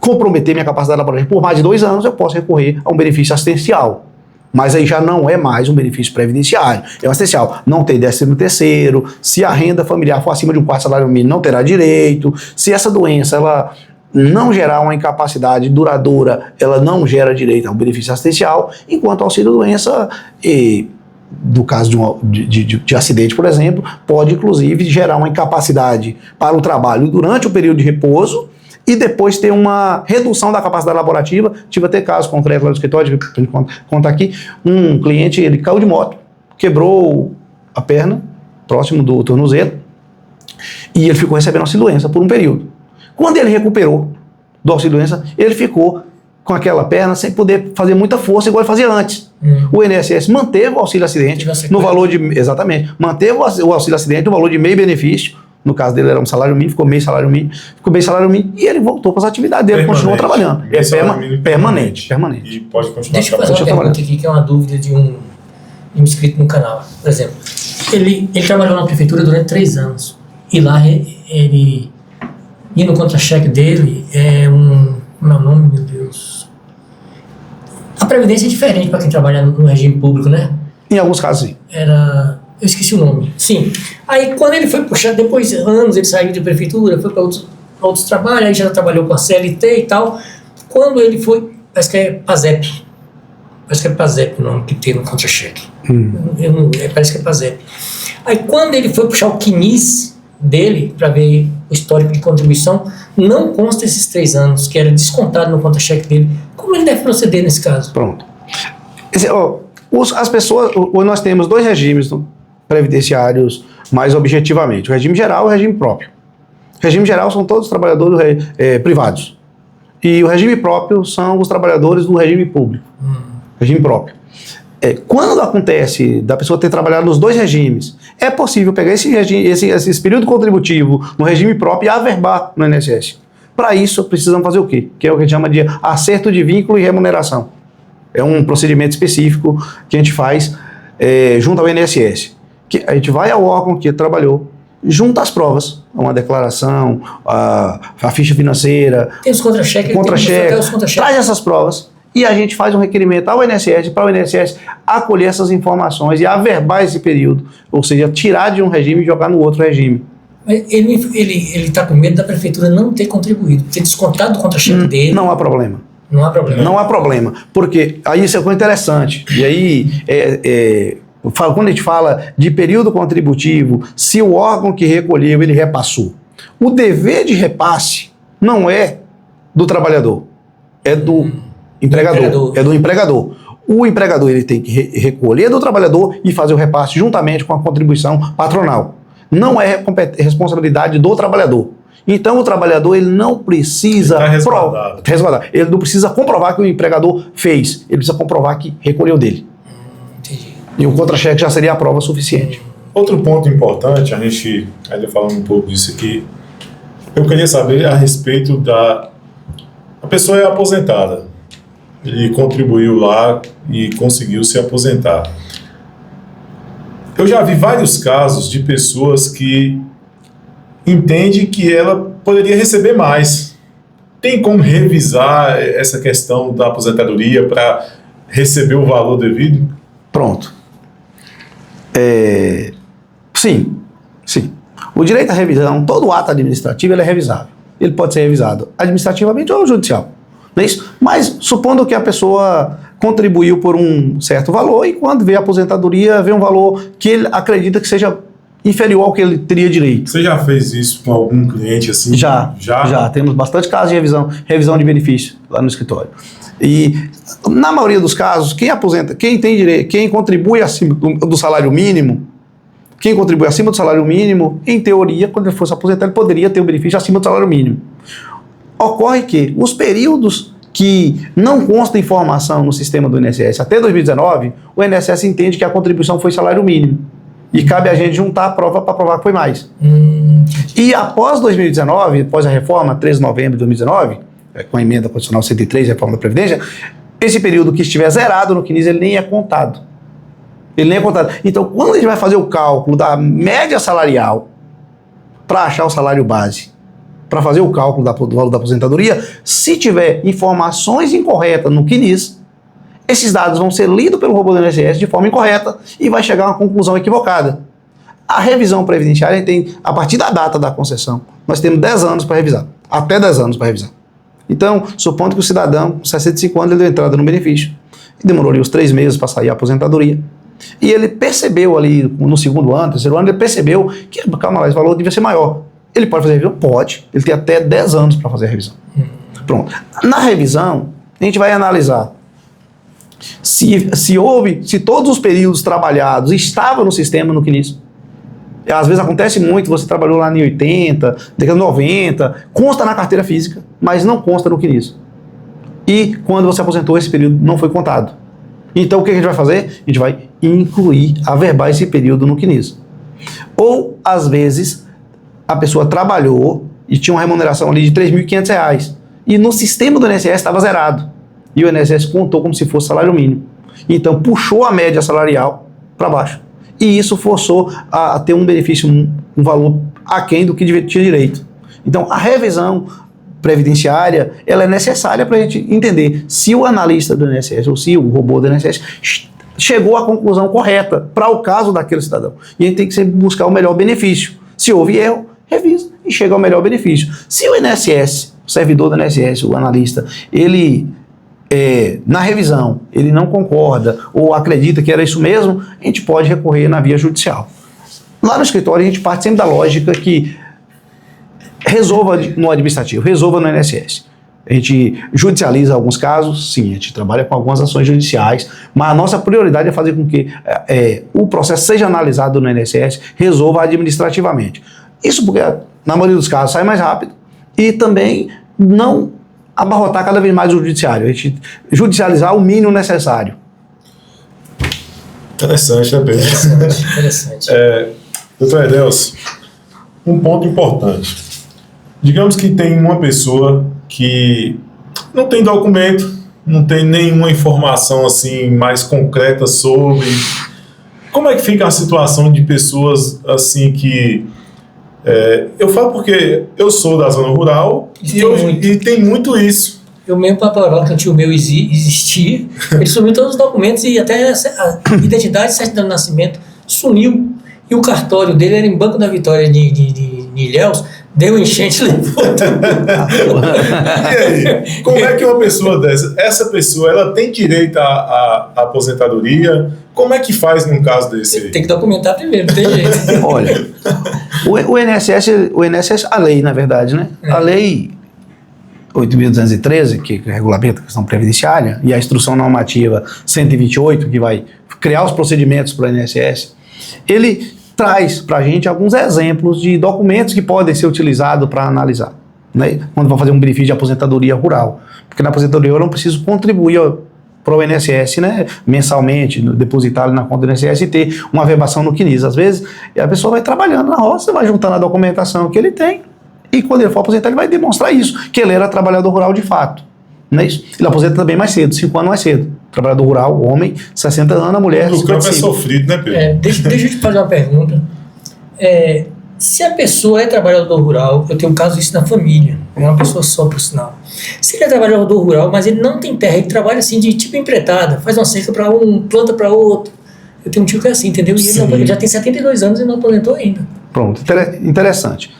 comprometer minha capacidade laboral por mais de 2 anos, eu posso recorrer a um benefício assistencial. Mas aí já não é mais um benefício previdenciário, é um assistencial. Não tem 13º, se a renda familiar for acima de um 4 salário mínimo, não terá direito. Se essa doença ela não gerar uma incapacidade duradoura, ela não gera direito a um benefício assistencial, enquanto o auxílio-doença, do caso de acidente, por exemplo, pode inclusive gerar uma incapacidade para o trabalho durante o período de repouso, e depois ter uma redução da capacidade laborativa. Tive até caso concreto lá no escritório, para contar aqui, um cliente, ele caiu de moto, quebrou a perna, próximo do tornozelo, e ele ficou recebendo auxílio-doença por um período. Quando ele recuperou do auxílio-doença, ele ficou com aquela perna sem poder fazer muita força igual ele fazia antes. O INSS manteve o auxílio-acidente no valor de... Exatamente. Manteve o auxílio-acidente no valor de meio benefício. No caso dele era um salário mínimo, ficou meio salário mínimo, e ele voltou para as atividades dele, continuou trabalhando. Permanente. E pode continuar. Deixa eu fazer uma pergunta aqui, que é uma dúvida de um inscrito no canal. Por exemplo, ele trabalhou na prefeitura durante 3 anos, e lá ele e no contra-cheque dele como é o nome, meu Deus? A previdência é diferente para quem trabalha no regime público, né? Em alguns casos, sim. Eu esqueci o nome. Sim. Aí, quando ele foi puxar, depois de anos, ele saiu de prefeitura, foi para outros trabalhos, aí já trabalhou com a CLT e tal. Quando ele foi, parece que é PASEP. Parece que é PASEP o nome que tem no contra-cheque. Parece que é PASEP. Aí, quando ele foi puxar o CNIS dele, para ver o histórico de contribuição, não consta esses 3 anos, que era descontado no contra-cheque dele. Como ele deve proceder nesse caso? Pronto. As pessoas, nós temos 2 regimes previdenciários mais objetivamente, o regime geral e o regime próprio. O regime geral são todos os trabalhadores privados, e o regime próprio são os trabalhadores do regime público, regime próprio. quando acontece da pessoa ter trabalhado nos dois regimes, é possível pegar esse período contributivo no regime próprio e averbar no INSS. Para isso, precisamos fazer o quê? Que é o que a gente chama de acerto de vínculo e remuneração. É um procedimento específico que a gente faz junto ao INSS. Que a gente vai ao órgão que trabalhou, junta as provas, uma declaração, a ficha financeira, tem os contra-cheques, traz essas provas e a gente faz um requerimento ao INSS para o INSS acolher essas informações e averbar esse período, ou seja, tirar de um regime e jogar no outro regime. Ele está com medo da prefeitura não ter contribuído, ter descontado o contra-cheque dele. Não há problema. Não há problema. Não há problema, porque aí isso é coisa interessante. E aí, quando a gente fala de período contributivo, se o órgão que recolheu, ele repassou, o dever de repasse não é do trabalhador, é do empregador. É do empregador. O empregador ele tem que recolher do trabalhador e fazer o repasse juntamente com a contribuição patronal. Não é responsabilidade do trabalhador. Então o trabalhador ele não precisa respaldar. Ele não precisa comprovar que o empregador fez. Ele precisa comprovar que recolheu dele. Entendi. E o contra-cheque já seria a prova suficiente. Outro ponto importante, a gente ainda falando um pouco disso aqui, eu queria saber a respeito a pessoa é aposentada. Ele contribuiu lá e conseguiu se aposentar. Eu já vi vários casos de pessoas que entendem que ela poderia receber mais. Tem como revisar essa questão da aposentadoria para receber o valor devido? Pronto. Sim. O direito à revisão, todo ato administrativo ele é revisável. Ele pode ser revisado administrativamente ou judicial. Não é isso? Mas supondo que a pessoa contribuiu por um certo valor e quando vê a aposentadoria, vê um valor que ele acredita que seja inferior ao que ele teria direito. Você já fez isso com algum cliente assim? Já. Temos bastante casos de revisão de benefício lá no escritório. E na maioria dos casos, quem aposenta, quem tem direito, quem contribui acima do salário mínimo, em teoria, quando ele fosse aposentar, ele poderia ter o benefício acima do salário mínimo. Ocorre que os períodos que não consta informação no sistema do INSS até 2019, o INSS entende que a contribuição foi salário mínimo. E cabe a gente juntar a prova para provar que foi mais. E após 2019, após a reforma, 13 de novembro de 2019, com a emenda constitucional 103, reforma da Previdência, esse período que estiver zerado no CNIS, ele nem é contado. Então, quando a gente vai fazer o cálculo da média salarial para achar o salário base, para fazer o cálculo do valor da aposentadoria, se tiver informações incorretas no CNIS, esses dados vão ser lidos pelo robô do INSS de forma incorreta e vai chegar a uma conclusão equivocada. A revisão previdenciária tem, a partir da data da concessão, nós temos 10 anos para revisar, até 10 anos para revisar. Então, supondo que o cidadão, com 65 anos, ele deu entrada no benefício, demorou ali os 3 meses para sair a aposentadoria, e ele percebeu ali, no segundo ano, terceiro ano, ele percebeu que, calma lá, esse valor devia ser maior. Ele pode fazer a revisão? Pode. Ele tem até 10 anos para fazer a revisão. Pronto. Na revisão, a gente vai analisar se todos os períodos trabalhados estavam no sistema no CNIS. Às vezes acontece muito, você trabalhou lá em 80, década de 90, consta na carteira física, mas não consta no CNIS. E quando você aposentou, esse período não foi contado. Então o que a gente vai fazer? A gente vai incluir, averbar esse período no CNIS. Ou, às vezes, a pessoa trabalhou e tinha uma remuneração ali de R$ 3.500 e no sistema do INSS estava zerado. E o INSS contou como se fosse salário mínimo. Então, puxou a média salarial para baixo. E isso forçou a ter um benefício, um valor aquém do que tinha direito. Então, a revisão previdenciária, ela é necessária para a gente entender se o analista do INSS ou se o robô do INSS chegou à conclusão correta para o caso daquele cidadão. E a gente tem que sempre buscar o melhor benefício. Se houve erro, revisa e chega ao melhor benefício. Se o INSS, o servidor do INSS, o analista, ele na revisão, ele não concorda ou acredita que era isso mesmo, a gente pode recorrer na via judicial. Lá no escritório, a gente parte sempre da lógica que resolva no administrativo, resolva no INSS. A gente judicializa alguns casos, sim, a gente trabalha com algumas ações judiciais, mas a nossa prioridade é fazer com que o processo seja analisado no INSS, resolva administrativamente. Isso porque, na maioria dos casos, sai mais rápido e também não abarrotar cada vez mais o judiciário, a gente judicializar o mínimo necessário. Interessante, né, Pedro? Interessante. Doutor Edelcio, um ponto importante. Digamos que tem uma pessoa que não tem documento, não tem nenhuma informação assim mais concreta sobre. Como é que fica a situação de pessoas assim que... eu falo porque eu sou da zona rural e tem muito isso. Eu mesmo, para provar que o tio meu existia, ele sumiu todos os documentos e até a identidade, certidão de nascimento, sumiu. E o cartório dele era em Banco da Vitória de Ilhéus, deu enchente, levou. E aí, como é que uma pessoa dessa, essa pessoa, ela tem direito à aposentadoria? Como é que faz num caso desse aí? Tem que documentar primeiro, não tem jeito. Olha, o INSS, a lei, na verdade, né? A lei 8.213, que regulamenta a questão previdenciária, e a instrução normativa 128, que vai criar os procedimentos para o INSS, ele traz para a gente alguns exemplos de documentos que podem ser utilizados para analisar, né? Quando vai fazer um benefício de aposentadoria rural. Porque na aposentadoria eu não preciso contribuir para o INSS, né, mensalmente, depositar na conta do INSS e ter uma verbação no CNIS. Às vezes, a pessoa vai trabalhando na roça, vai juntando a documentação que ele tem, e quando ele for aposentar, ele vai demonstrar isso, que ele era trabalhador rural de fato. Não é isso? Ele aposenta também mais cedo, 5 anos mais cedo. Trabalhador rural, homem, 60 anos, a mulher, no campo é sofrido, né, Pedro? Deixa eu te fazer uma pergunta. Se a pessoa é trabalhador rural, eu tenho um caso disso na família, é uma pessoa só, por sinal. Se ele é trabalhador rural, mas ele não tem terra, ele trabalha assim de tipo empreitada, faz uma cerca para um, planta para outro. Eu tenho um tio que é assim, entendeu? E ele já tem 72 anos e não aposentou ainda. Pronto, interessante.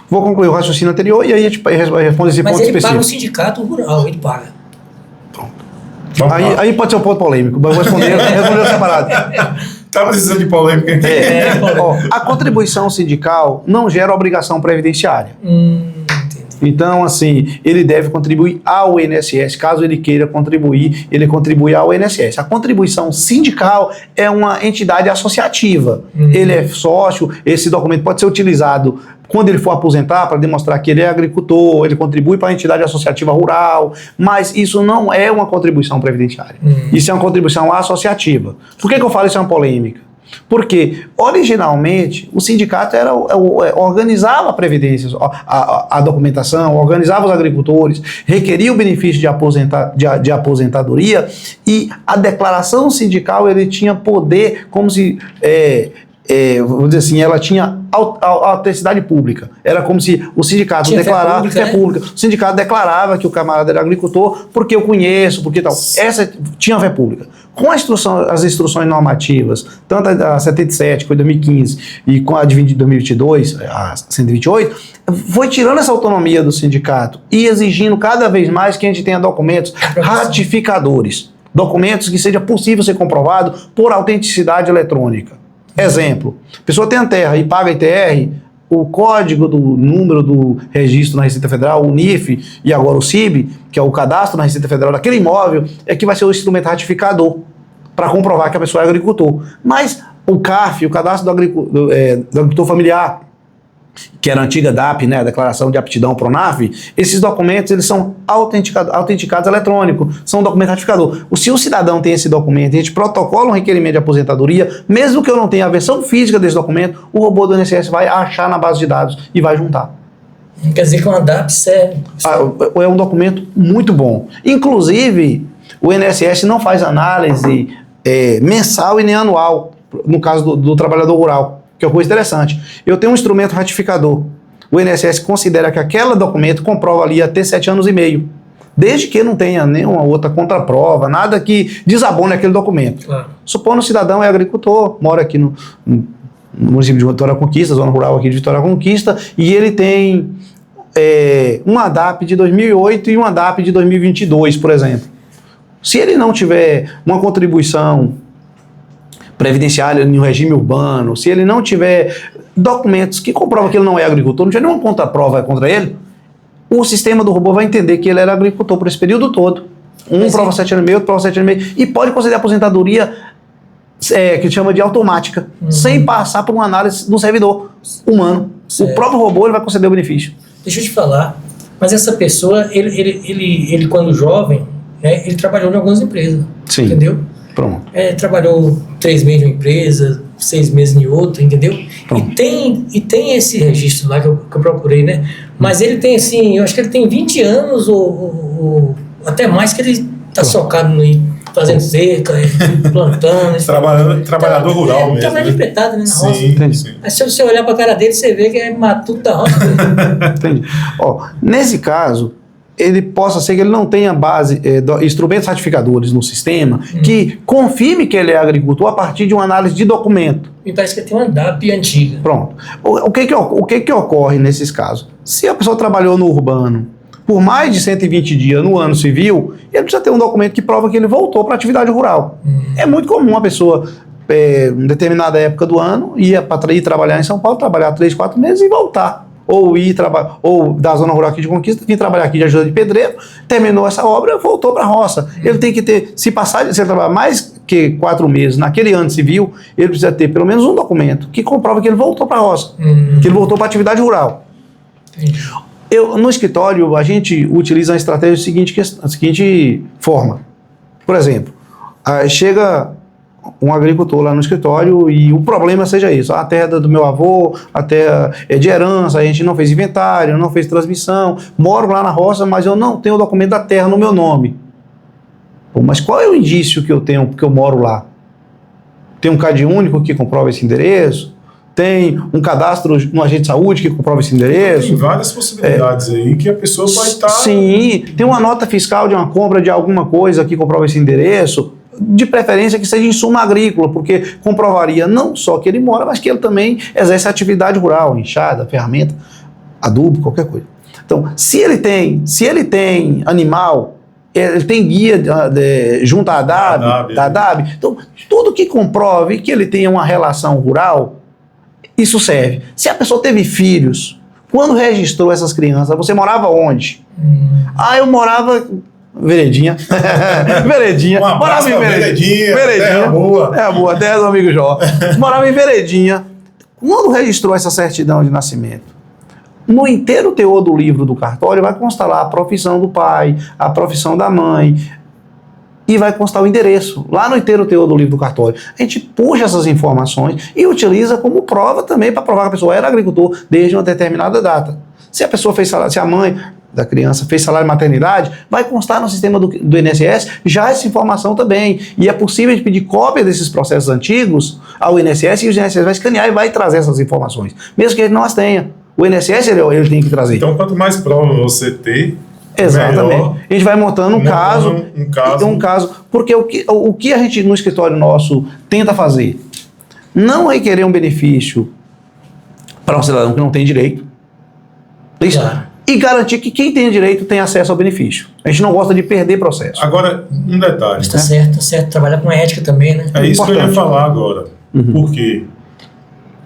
Vou concluir o raciocínio anterior e aí a gente responde esse ponto específico. Mas ele paga o sindicato rural, ele paga. Pronto. Aí pode ser um ponto polêmico, mas vou responder separado. Estava precisando de polêmica aqui. A contribuição sindical não gera obrigação previdenciária. Então, assim, ele deve contribuir ao INSS. Caso ele queira contribuir, ele contribui ao INSS. A contribuição sindical é uma entidade associativa. Ele é sócio, esse documento pode ser utilizado quando ele for aposentar para demonstrar que ele é agricultor, ele contribui para a entidade associativa rural, mas isso não é uma contribuição previdenciária. Isso é uma contribuição associativa. Por que eu falo isso é uma polêmica? Porque, originalmente, o sindicato organizava a previdência, a documentação, organizava os agricultores, requeria o benefício de aposentadoria e a declaração sindical ele tinha poder como se... vamos dizer assim, ela tinha autenticidade pública. Era como se o sindicato declarava que é pública. O sindicato declarava que o camarada era agricultor porque eu conheço, porque tal. Essa tinha fé pública. Com as instruções normativas, tanto a 77, que foi 2015, e com a de 2022, a 128, foi tirando essa autonomia do sindicato e exigindo cada vez mais que a gente tenha documentos ratificadores. Documentos que seja possível ser comprovado por autenticidade eletrônica. Exemplo, a pessoa tem a terra e paga ITR, o código do número do registro na Receita Federal, o NIF e agora o CIB, que é o cadastro na Receita Federal daquele imóvel, é que vai ser o instrumento ratificador para comprovar que a pessoa é agricultor. Mas o CAF, o cadastro do agricultor familiar, que era a antiga DAP, né, a Declaração de Aptidão Pronaf, esses documentos eles são autenticados eletrônicos, são um documento ratificador. Se o cidadão tem esse documento, a gente protocola um requerimento de aposentadoria, mesmo que eu não tenha a versão física desse documento, o robô do INSS vai achar na base de dados e vai juntar. Quer dizer que uma DAP serve. É um documento muito bom. Inclusive, o INSS não faz análise mensal e nem anual, no caso do trabalhador rural. Que é uma coisa interessante. Eu tenho um instrumento ratificador. O INSS considera que aquele documento comprova ali até 7 anos e meio. Desde que não tenha nenhuma outra contraprova, nada que desabone aquele documento. Claro. Supondo o cidadão é agricultor, mora aqui no município de Vitória da Conquista, zona rural aqui de Vitória da Conquista, e ele tem uma DAP de 2008 e uma DAP de 2022, por exemplo. Se ele não tiver uma contribuição previdenciária no regime urbano, se ele não tiver documentos que comprovam que ele não é agricultor, não tiver nenhuma contraprova contra ele, o sistema do robô vai entender que ele era agricultor por esse período todo. Prova 7 anos e meio, outro prova 7 anos e meio, e pode conceder aposentadoria que chama de automática, sem passar por uma análise do servidor humano. Certo. O próprio robô ele vai conceder o benefício. Deixa eu te falar, mas essa pessoa, ele quando jovem, né, ele trabalhou em algumas empresas. Sim. Entendeu? Pronto. Trabalhou 3 meses em uma empresa, 6 meses em outra, entendeu? E tem esse registro lá que eu procurei, né? Mas ele tem assim, eu acho que ele tem 20 anos ou até mais que ele tá socado fazendo cerca, plantando. Trabalhador rural mesmo. Trabalhando empretado, né, na roça. Sim. Mas se você olhar pra cara dele, você vê que é matuto da roça. Entendi. Nesse caso, ele possa ser que ele não tenha base, instrumentos ratificadores no sistema que confirme que ele é agricultor a partir de uma análise de documento. Me parece que tem uma DAP antiga. Pronto. O que ocorre nesses casos? Se a pessoa trabalhou no urbano por mais de 120 dias no ano civil, ele precisa ter um documento que prova que ele voltou para a atividade rural. É muito comum a pessoa, em determinada época do ano, ir trabalhar em São Paulo, trabalhar 3, 4 meses e voltar. Ou da zona rural aqui de Conquista, vir trabalhar aqui de ajuda de pedreiro, terminou essa obra, voltou para a roça. Ele tem que ter, se ele trabalhar mais que 4 meses naquele ano civil, ele precisa ter pelo menos um documento que comprova que ele voltou para a roça, que ele voltou para a atividade rural. Entendi. No escritório, a gente utiliza a estratégia da seguinte forma. Por exemplo, chega um agricultor lá no escritório e o problema seja isso: a terra do meu avô, a terra é de herança, a gente não fez inventário, não fez transmissão, moro lá na roça, mas eu não tenho o documento da terra no meu nome. Pô, mas qual é o indício que eu tenho porque eu moro lá? Tem um CAD único que comprova esse endereço? Tem um cadastro no agente de saúde que comprova esse endereço? Tem várias possibilidades aí que a pessoa pode estar... Sim, tem uma nota fiscal de uma compra de alguma coisa que comprova esse endereço, de preferência que seja insumo agrícola, porque comprovaria não só que ele mora, mas que ele também exerce atividade rural, enxada, ferramenta, adubo, qualquer coisa. Então, se ele tem animal, ele tem guia junto à DAB, então tudo que comprove que ele tenha uma relação rural, isso serve. Se a pessoa teve filhos, quando registrou essas crianças, você morava onde? Eu morava... Veredinha. Veredinha. Morava em Veredinha. Terra boa. Terra boa, terra do amigo Jó. Morava em Veredinha. Quando registrou essa certidão de nascimento, no inteiro teor do livro do cartório vai constar lá a profissão do pai, a profissão da mãe, e vai constar o endereço, lá no inteiro teor do livro do cartório. A gente puxa essas informações e utiliza como prova também para provar que a pessoa era agricultor desde uma determinada data. Se a pessoa fez salário, se a mãe da criança fez salário de maternidade, vai constar no sistema do INSS já essa informação também. E é possível de pedir cópia desses processos antigos ao INSS, e o INSS vai escanear e vai trazer essas informações, mesmo que ele não as tenha. O INSS ele tem que trazer. Então, quanto mais prova você ter, exatamente. Melhor. A gente vai montando um caso, porque o que a gente no escritório nosso tenta fazer não é querer um benefício para um cidadão que não tem direito. Isso. Claro. E garantir que quem tem direito tem acesso ao benefício. A gente não gosta de perder processo. Agora, um detalhe. Está certo, tá certo. Trabalhar com ética também, né? É isso que eu ia falar agora. Porque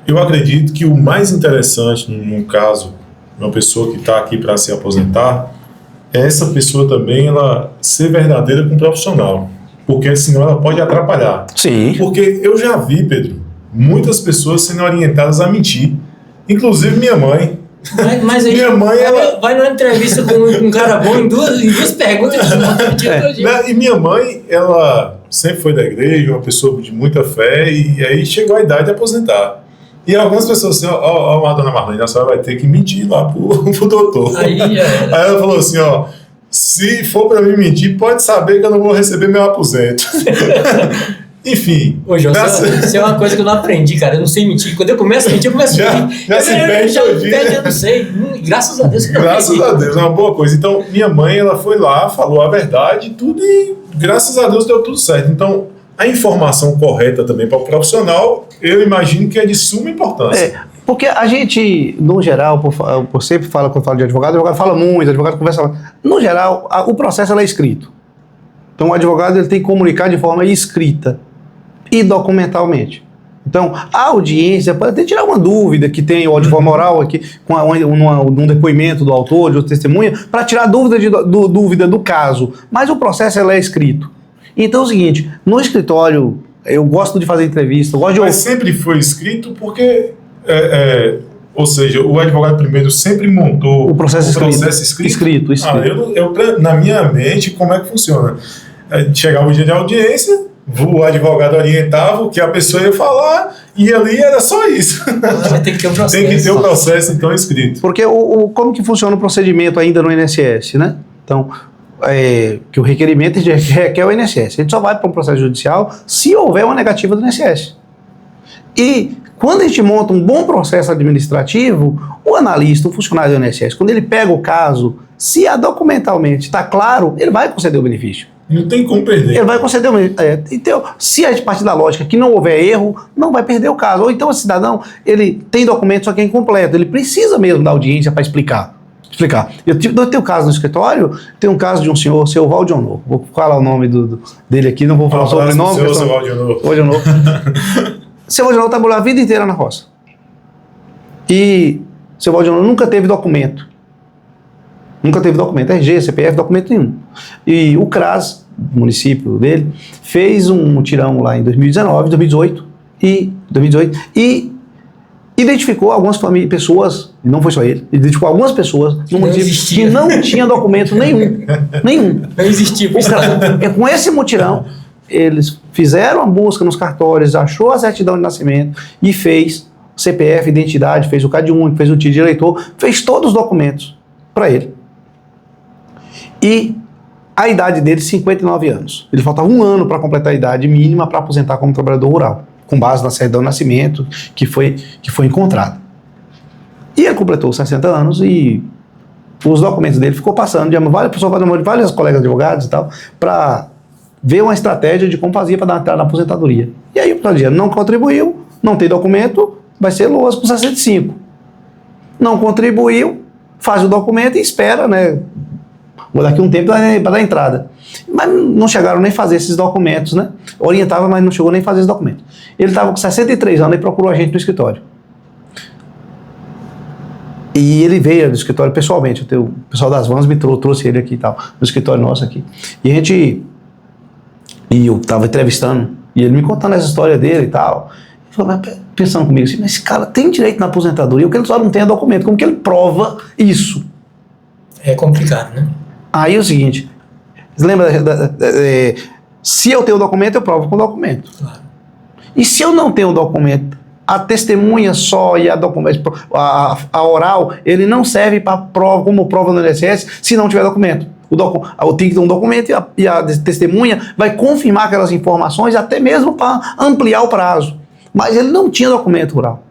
eu acredito que o mais interessante, num caso, uma pessoa que está aqui para se aposentar, é essa pessoa também ela ser verdadeira com o profissional. Porque senão ela pode atrapalhar. Sim. Porque eu já vi, Pedro, muitas pessoas sendo orientadas a mentir. Inclusive minha mãe. Mas aí, minha mãe, vai numa entrevista com um cara bom em duas perguntas. E minha mãe, ela sempre foi da igreja, uma pessoa de muita fé, e aí chegou a idade de aposentar. E algumas pessoas assim, a dona Marlene, a senhora vai ter que mentir lá pro doutor. Aí ela falou assim, se for pra mim mentir, pode saber que eu não vou receber meu aposento. Enfim. Ô, João, isso é uma coisa que eu não aprendi, cara. Eu não sei mentir. Quando eu começo a mentir, eu começo a mentir. Já se perde todo dia. Eu não sei. Graças a Deus. Graças a Deus, é uma boa coisa. Então, minha mãe, ela foi lá, falou a verdade, tudo, e graças a Deus deu tudo certo. Então, a informação correta também para o profissional, eu imagino que é de suma importância. Porque a gente, no geral, por sempre fala, quando fala de advogado fala muito, advogado conversa. No geral, o processo é escrito. Então, o advogado ele tem que comunicar de forma escrita e documentalmente. Então, a audiência pode até tirar uma dúvida que tem o advogado moral aqui, com um depoimento do autor, de outra testemunha, para tirar dúvida do caso. Mas o processo é escrito. Então é o seguinte, no escritório, eu gosto de fazer entrevista, Mas sempre foi escrito porque, ou seja, o advogado primeiro sempre montou o processo escrito. Na minha mente, como é que funciona? Chegava o dia de audiência, O advogado orientava o que a pessoa ia falar e ali era só isso. Mas tem que ter um processo. Tem que ter um processo, então, escrito. Porque como que funciona o procedimento ainda no INSS, né? Então, que o requerimento requer o INSS. A gente só vai para um processo judicial se houver uma negativa do INSS. E quando a gente monta um bom processo administrativo, o analista, o funcionário do INSS, quando ele pega o caso, se documentalmente está claro, ele vai conceder o benefício. Não tem como perder. Ele vai conceder o benefício. Então, se a gente partir da lógica que não houver erro, não vai perder o caso. Ou então o cidadão, ele tem documento, só que é incompleto. Ele precisa mesmo da audiência para explicar. Eu tenho um caso no escritório, tem um caso de um senhor, seu Valdionor. Vou falar o nome dele aqui, não vou falar o sobrenome. Seu Valdionor. Seu Valdionor trabalhou a vida inteira na roça. E seu Valdionor nunca teve documento. Nunca teve documento, RG, CPF, documento nenhum. E o CRAS, município dele, fez um mutirão lá em 2018 e identificou algumas pessoas, e não foi só ele, identificou algumas pessoas no município que não tinha documento nenhum. Não existia. Com esse mutirão, eles fizeram a busca nos cartórios, achou a certidão de nascimento e fez CPF, identidade, fez o CAD único, fez o título de eleitor, fez todos os documentos para ele. E a idade dele, 59 anos. Ele faltava um ano para completar a idade mínima para aposentar como trabalhador rural, com base na certidão de nascimento que foi encontrada. E ele completou 60 anos e os documentos dele ficou passando de vários colegas advogados e tal, para ver uma estratégia de como fazia para dar entrada na aposentadoria. E aí o pessoal não contribuiu, não tem documento, vai ser LOAS com 65. Não contribuiu, faz o documento e espera, né? Daqui a um tempo para dar entrada. Mas não chegaram nem a fazer esses documentos, né? Orientava, mas não chegou nem a fazer esses documentos. Ele estava com 63 anos e procurou a gente no escritório. E ele veio do escritório pessoalmente. O pessoal das vans me trouxe ele aqui e tal, no escritório nosso aqui. E eu estava entrevistando, e ele me contando essa história dele e tal. Pensando comigo assim, mas esse cara tem direito na aposentadoria, porque ele só não tem documento. Como que ele prova isso? É complicado, né? Aí é o seguinte, lembra, se eu tenho o documento, eu provo com o documento. Claro. E se eu não tenho o documento, a testemunha só e a oral, ele não serve como prova no INSS se não tiver documento. Tem que ter um documento e a testemunha vai confirmar aquelas informações até mesmo para ampliar o prazo. Mas ele não tinha documento rural.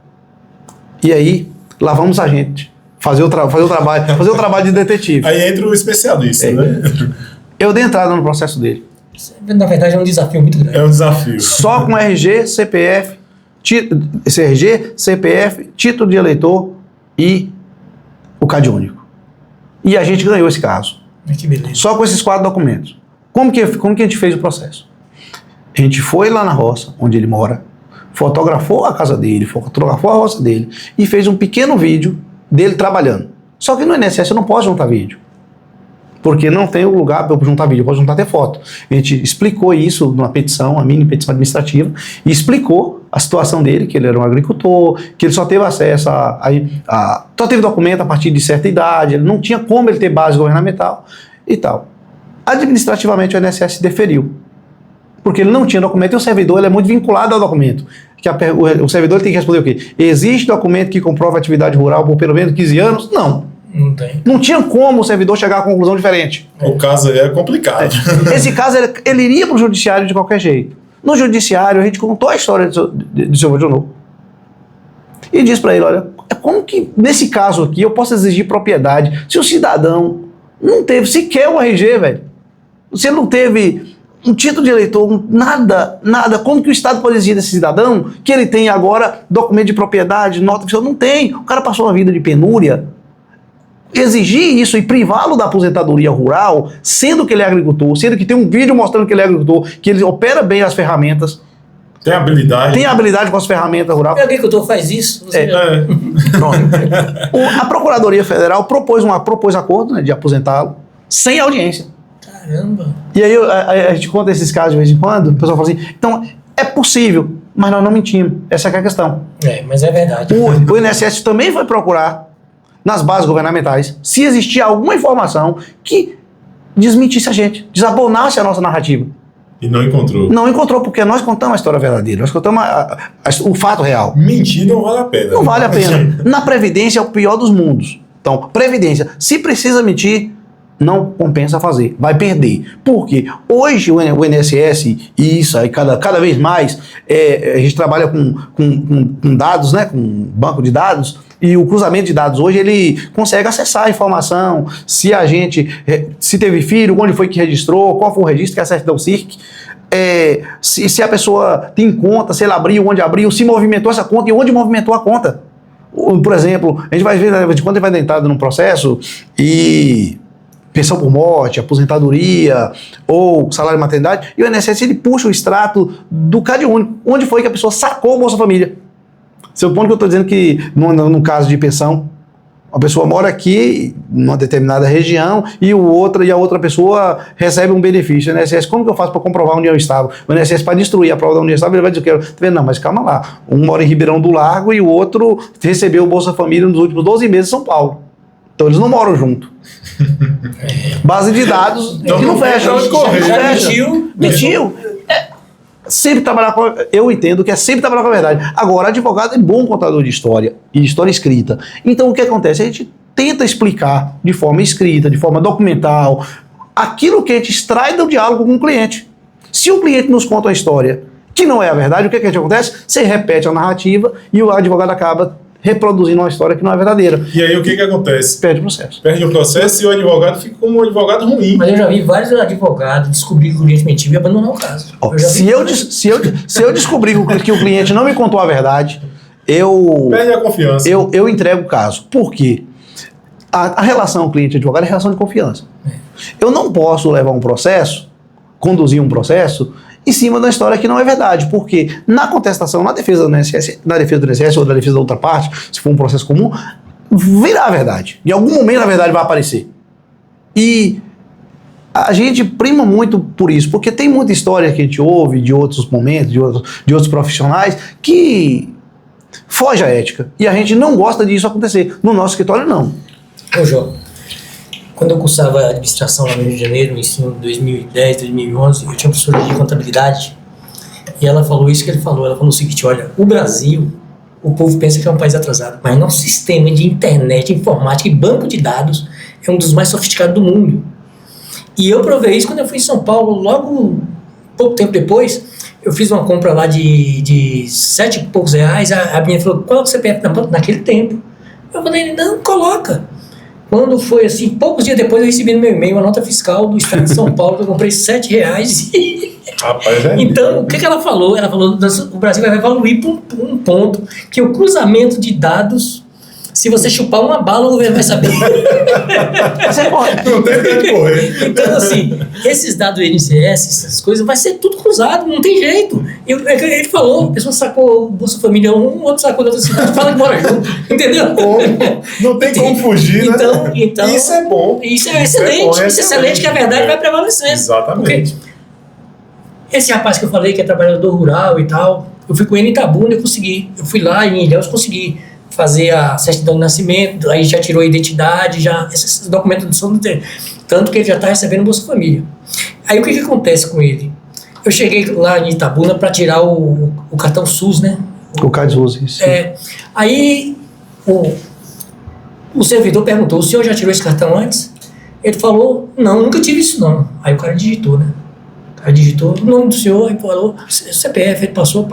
E aí, lá vamos a gente. Fazer o trabalho de detetive. Aí entra o especialista, né? Eu dei entrada no processo dele. Na verdade, é um desafio muito grande. É um desafio. Só com RG, CPF, título de eleitor e o CAD único. E a gente ganhou esse caso. Que beleza. Só com esses 4 documentos. Como que a gente fez o processo? A gente foi lá na roça, onde ele mora, fotografou a casa dele, fotografou a roça dele e fez um pequeno vídeo dele trabalhando. Só que no INSS eu não posso juntar vídeo. Porque não tem o lugar para eu juntar vídeo, eu posso juntar até foto. A gente explicou isso numa petição, uma mini petição administrativa, e explicou a situação dele, que ele era um agricultor, que ele só teve acesso só teve documento a partir de certa idade, ele não tinha como ele ter base governamental e tal. Administrativamente o INSS deferiu. Porque ele não tinha documento e o servidor ele é muito vinculado ao documento. O servidor tem que responder o quê? Existe documento que comprova a atividade rural por pelo menos 15 anos? Não. Não tem. Não tinha como o servidor chegar a conclusão diferente. O caso é complicado. Esse caso, ele iria para o judiciário de qualquer jeito. No judiciário, a gente contou a história do seu Valdionor. E disse para ele, olha, como que nesse caso aqui eu posso exigir propriedade se o cidadão não teve sequer um RG, velho? Se ele não teve um título de eleitor, nada, como que o Estado pode exigir desse cidadão que ele tem agora documento de propriedade, nota fiscal? Não tem. O cara passou uma vida de penúria. Exigir isso e privá-lo da aposentadoria rural, sendo que ele é agricultor, sendo que tem um vídeo mostrando que ele é agricultor, que ele opera bem as ferramentas. Tem habilidade. Tem habilidade com as ferramentas rurais. O agricultor faz isso? A Procuradoria Federal propôs acordo, né, de aposentá-lo sem audiência. Caramba. E aí a gente conta esses casos de vez em quando, o pessoal fala assim, então é possível, mas nós não mentimos. Essa é a questão. Mas é verdade. O INSS também foi procurar nas bases governamentais se existia alguma informação que desmentisse a gente, desabonasse a nossa narrativa. E não encontrou. Não encontrou, porque nós contamos a história verdadeira, nós contamos o fato real. Mentir não vale a pena. Não vale a pena. Na Previdência é o pior dos mundos. Então, Previdência, se precisa mentir, não compensa fazer, vai perder. Por quê? Hoje o INSS, e isso aí cada vez mais, a gente trabalha com dados, né, com banco de dados, e o cruzamento de dados hoje, ele consegue acessar a informação, se teve filho, onde foi que registrou, qual foi o registro, que é a certidão CIRC, se a pessoa tem conta, se ela abriu, onde abriu, se movimentou essa conta e onde movimentou a conta. Por exemplo, a gente vai ver, de quando ele vai dar entrada num processo e pensão por morte, aposentadoria ou salário de maternidade, e o INSS ele puxa o extrato do Cade Único, onde foi que a pessoa sacou o Bolsa Família. Seu ponto que eu estou dizendo que, no caso de pensão, a pessoa mora aqui, numa determinada região, e a outra pessoa recebe um benefício. O INSS, como que eu faço para comprovar onde eu estava? O INSS, para destruir a prova da onde eu estava, ele vai dizer que não, mas calma lá. Um mora em Ribeirão do Largo e o outro recebeu o Bolsa Família nos últimos 12 meses em São Paulo. Então eles não moram junto. Base de dados então, que não fecha. Mentiu. Sempre trabalhar com... Eu entendo que é sempre trabalhar com a verdade. Agora, advogado é bom contador de história, e história escrita. Então, o que acontece? A gente tenta explicar de forma escrita, de forma documental, aquilo que a gente extrai do diálogo com o cliente. Se o cliente nos conta uma história que não é a verdade, o que acontece? Você repete a narrativa e o advogado acaba reproduzindo uma história que não é verdadeira. E aí o que acontece? Perde o processo. Perde o processo e o advogado fica como um advogado ruim. Mas eu já vi vários advogados descobrir que o cliente mentiu e abandonar o caso. Se eu descobrir que o cliente não me contou a verdade, perde a confiança. Eu entrego o caso. Por quê? A relação cliente-advogado é relação de confiança. Eu não posso levar um processo, conduzir um processo, em cima da história que não é verdade, porque na contestação, na defesa do INSS ou da defesa da outra parte, se for um processo comum, virá a verdade. Em algum momento a verdade vai aparecer. E a gente prima muito por isso, porque tem muita história que a gente ouve de outros momentos, de outros profissionais, que foge à ética. E a gente não gosta disso acontecer. No nosso escritório, não. Ô, João, quando eu cursava administração lá no Rio de Janeiro, no ensino de 2010, 2011, eu tinha uma professora de contabilidade e ela falou isso que ele falou. Ela falou o seguinte: olha, o Brasil, o povo pensa que é um país atrasado, mas nosso sistema de internet, informática e banco de dados é um dos mais sofisticados do mundo. E eu provei isso quando eu fui em São Paulo, logo pouco tempo depois. Eu fiz uma compra lá de 7 e poucos reais. A minha falou: qual é o CPF naquele tempo? Eu falei: não, coloca. Quando foi assim, poucos dias depois eu recebi no meu e-mail uma nota fiscal do estado de São Paulo que eu comprei R$7. Rapaz, então, o que ela falou? Ela falou que o Brasil vai evoluir para um ponto que o cruzamento de dados, se você chupar uma bala, o governo vai saber. Não tem que correr. Então, assim, esses dados do INSS, essas coisas, vai ser tudo cruzado, não tem jeito. Ele falou, a pessoa sacou o Bolsa Família 1, o outro sacou da outra cidade, fala que mora junto, entendeu? Não tem como fugir, então, né? Então, isso é bom. Isso é excelente, isso é excelente, que a verdade vai prevalecer. Exatamente. Porque esse rapaz que eu falei, que é trabalhador rural e tal, eu fui com ele em Itabuna, eu fui lá em Ilhéus, consegui fazer a certidão de nascimento, aí já tirou a identidade, já esses documentos não tem, tanto que ele já está recebendo Bolsa Família. Aí o que acontece com ele? Eu cheguei lá em Itabuna para tirar o cartão SUS, né? O CAD-SUS, isso. Aí o servidor perguntou: o senhor já tirou esse cartão antes? Ele falou: não, nunca tive isso não. Aí o cara digitou, né? O cara digitou o nome do senhor, aí falou CPF, ele passou,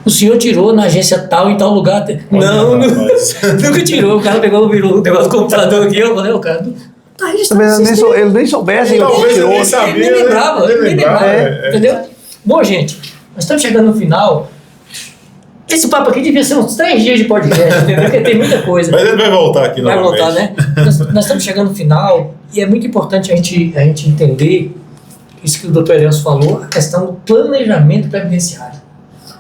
o senhor tirou na agência tal, em tal lugar. Não, nunca tirou. O cara virou o negócio do computador aqui. Eu falei: o cara tá registrado. Eles nem soubessem. Talvez ele nem sabia. Ele nem lembrava. Entendeu? Bom, gente, nós estamos chegando no final. Esse papo aqui devia ser uns 3 dias de podcast, entendeu? Porque tem muita coisa. Mas ele vai voltar aqui novamente. Vai voltar, né? Nós estamos chegando no final e é muito importante a gente entender isso que o Dr. Edelso falou, a questão do planejamento previdenciário.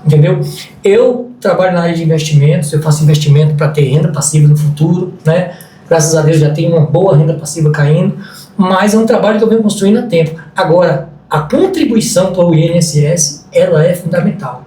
Entendeu? Eu trabalho na área de investimentos, eu faço investimento para ter renda passiva no futuro, né? Graças a Deus já tenho uma boa renda passiva caindo, mas é um trabalho que eu venho construindo há tempo. Agora, a contribuição para o INSS, ela é fundamental.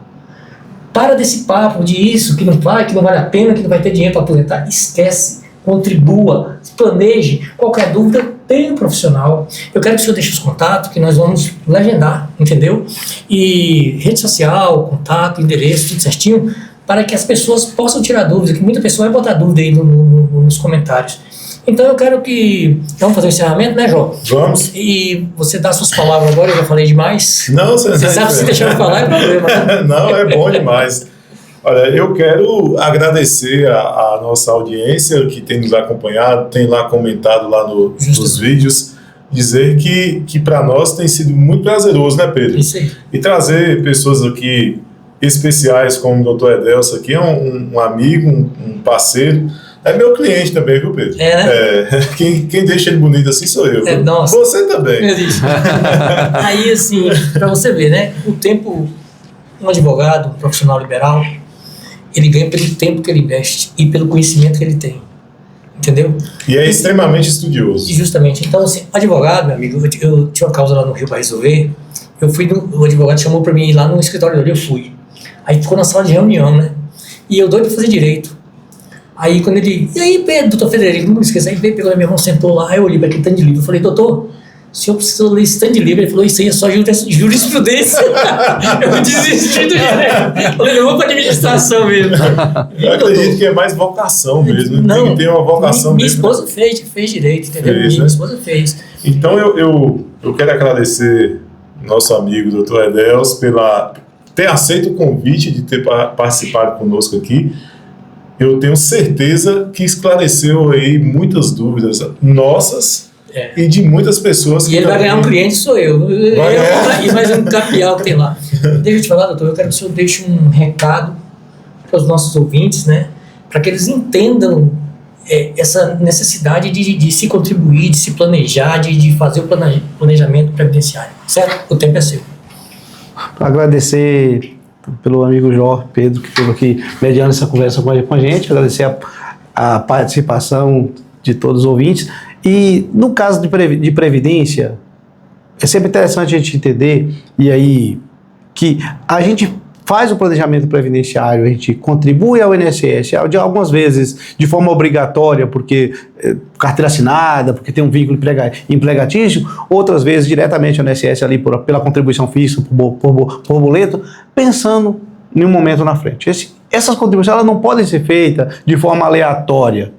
Para desse papo de isso, que não vale a pena, que não vai ter dinheiro para aposentar, esquece. contribua, planeje. Qualquer dúvida, tem um profissional. Eu quero que o senhor deixe os contatos, que nós vamos legendar, entendeu? E rede social, contato, endereço, tudo certinho, para que as pessoas possam tirar dúvidas, que muita pessoa vai botar dúvida aí nos comentários. Então eu quero que... Vamos fazer o encerramento, né, João? Vamos. E você dá suas palavras agora, eu já falei demais. Não, você sabe se deixar eu falar é problema. Né? Não, é bom demais. Olha, eu quero agradecer a nossa audiência que tem nos acompanhado, tem lá comentado lá nos vídeos, dizer que para nós tem sido muito prazeroso, né, Pedro? Isso aí. E trazer pessoas aqui especiais como o Dr. Edelso aqui, é um amigo, um parceiro. É meu cliente também, viu, Pedro? É, né? Quem deixa ele bonito assim sou eu. Nossa. Você também. Aí, assim, para você ver, né? O tempo, um advogado, um profissional liberal, ele ganha pelo tempo que ele investe e pelo conhecimento que ele tem. Entendeu? E é extremamente estudioso. Justamente. Então, assim, advogado, meu amigo, eu tinha uma causa lá no Rio para resolver. O advogado chamou para mim ir lá no escritório dele, eu fui. Aí ficou na sala de reunião, né? E eu doido para fazer direito. Aí quando ele... E aí, Pedro, doutor Federico, não me esqueça. Aí veio, pegou na minha mão, sentou lá, eu olhei para aquele tanto de livro. Eu falei, doutor, o senhor precisa ler esse tanto de livro. Ele falou, isso aí é só jurisprudência. Eu desisti do direito. Eu falei, eu vou para administração mesmo. Eu acredito que é mais vocação mesmo. Não, tem que ter uma vocação minha mesmo. Minha esposa fez direito, entendeu? Minha esposa fez. Então eu quero agradecer nosso amigo doutor Edelso pela ter aceito o convite de ter participado conosco aqui. Eu tenho certeza que esclareceu aí muitas dúvidas nossas e de muitas pessoas. E ele vai ganhar um cliente, sou eu. E mais um capial que tem lá. Deixa eu te falar, doutor, eu quero que o senhor deixe um recado para os nossos ouvintes, né? Para que eles entendam essa necessidade de se contribuir, de se planejar, de fazer o planejamento previdenciário. Certo? O tempo é seu. Agradecer pelo amigo Jó Pedro, que esteve aqui mediando essa conversa com a gente, agradecer a participação de todos os ouvintes. E no caso de previdência, é sempre interessante a gente entender, e aí, que a gente faz o planejamento previdenciário, a gente contribui ao INSS, algumas vezes de forma obrigatória, porque carteira assinada, porque tem um vínculo empregatício, outras vezes diretamente ao INSS ali pela contribuição fixa, por boleto, pensando em um momento na frente. Essas contribuições elas não podem ser feitas de forma aleatória,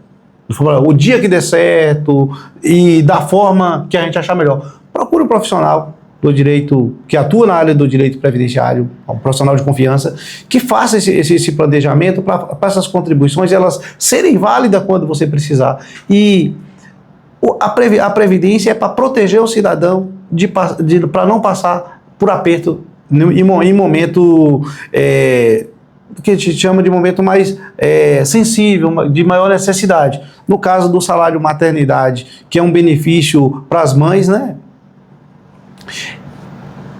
o dia que der certo e da forma que a gente achar melhor. Procure um profissional do direito, que atua na área do direito previdenciário, um profissional de confiança, que faça esse planejamento para essas contribuições elas serem válidas quando você precisar. E a previdência é para proteger o cidadão para não passar por aperto em momento que a gente chama de momento mais sensível, de maior necessidade. No caso do salário maternidade, que é um benefício para as mães, né?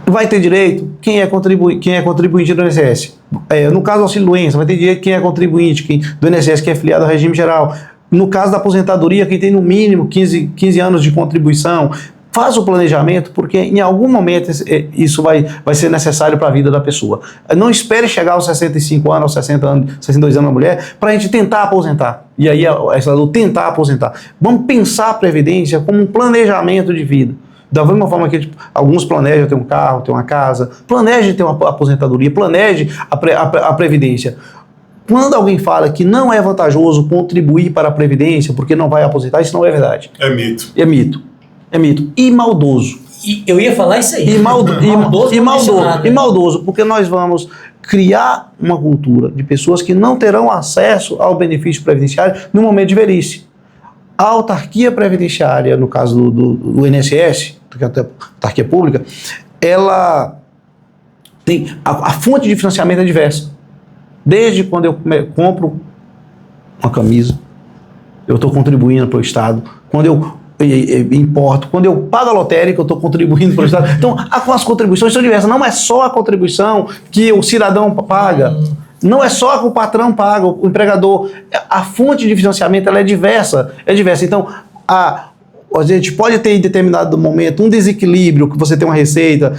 Vai ter direito quem é contribuinte do INSS. No caso do auxílio-doença, vai ter direito quem é contribuinte do INSS, que é filiado ao regime geral. No caso da aposentadoria, quem tem no mínimo 15 anos de contribuição. Faz o planejamento, porque em algum momento isso vai ser necessário para a vida da pessoa. Não espere chegar aos 65 anos, aos 60 anos, 62 anos da mulher, para a gente tentar aposentar. E aí, essa do tentar aposentar. Vamos pensar a previdência como um planejamento de vida. Da mesma forma que alguns planejam ter um carro, ter uma casa, planeje ter uma aposentadoria, planeje a previdência. Quando alguém fala que não é vantajoso contribuir para a previdência porque não vai aposentar, isso não é verdade. É mito. É mito. É mito. E maldoso. E eu ia falar isso aí. E maldoso, porque nós vamos criar uma cultura de pessoas que não terão acesso ao benefício previdenciário no momento de velhice. A autarquia previdenciária, no caso do INSS, que é a autarquia pública, ela tem... A fonte de financiamento é diversa. Desde quando eu compro uma camisa, eu estou contribuindo para o Estado. Quando eu importo, quando eu pago a lotérica, eu estou contribuindo para o Estado. Então, as contribuições são diversas. Não é só a contribuição que o cidadão paga. Não é só que o patrão paga, o empregador. A fonte de financiamento ela é diversa. Então, a gente pode ter em determinado momento um desequilíbrio, que você tem uma receita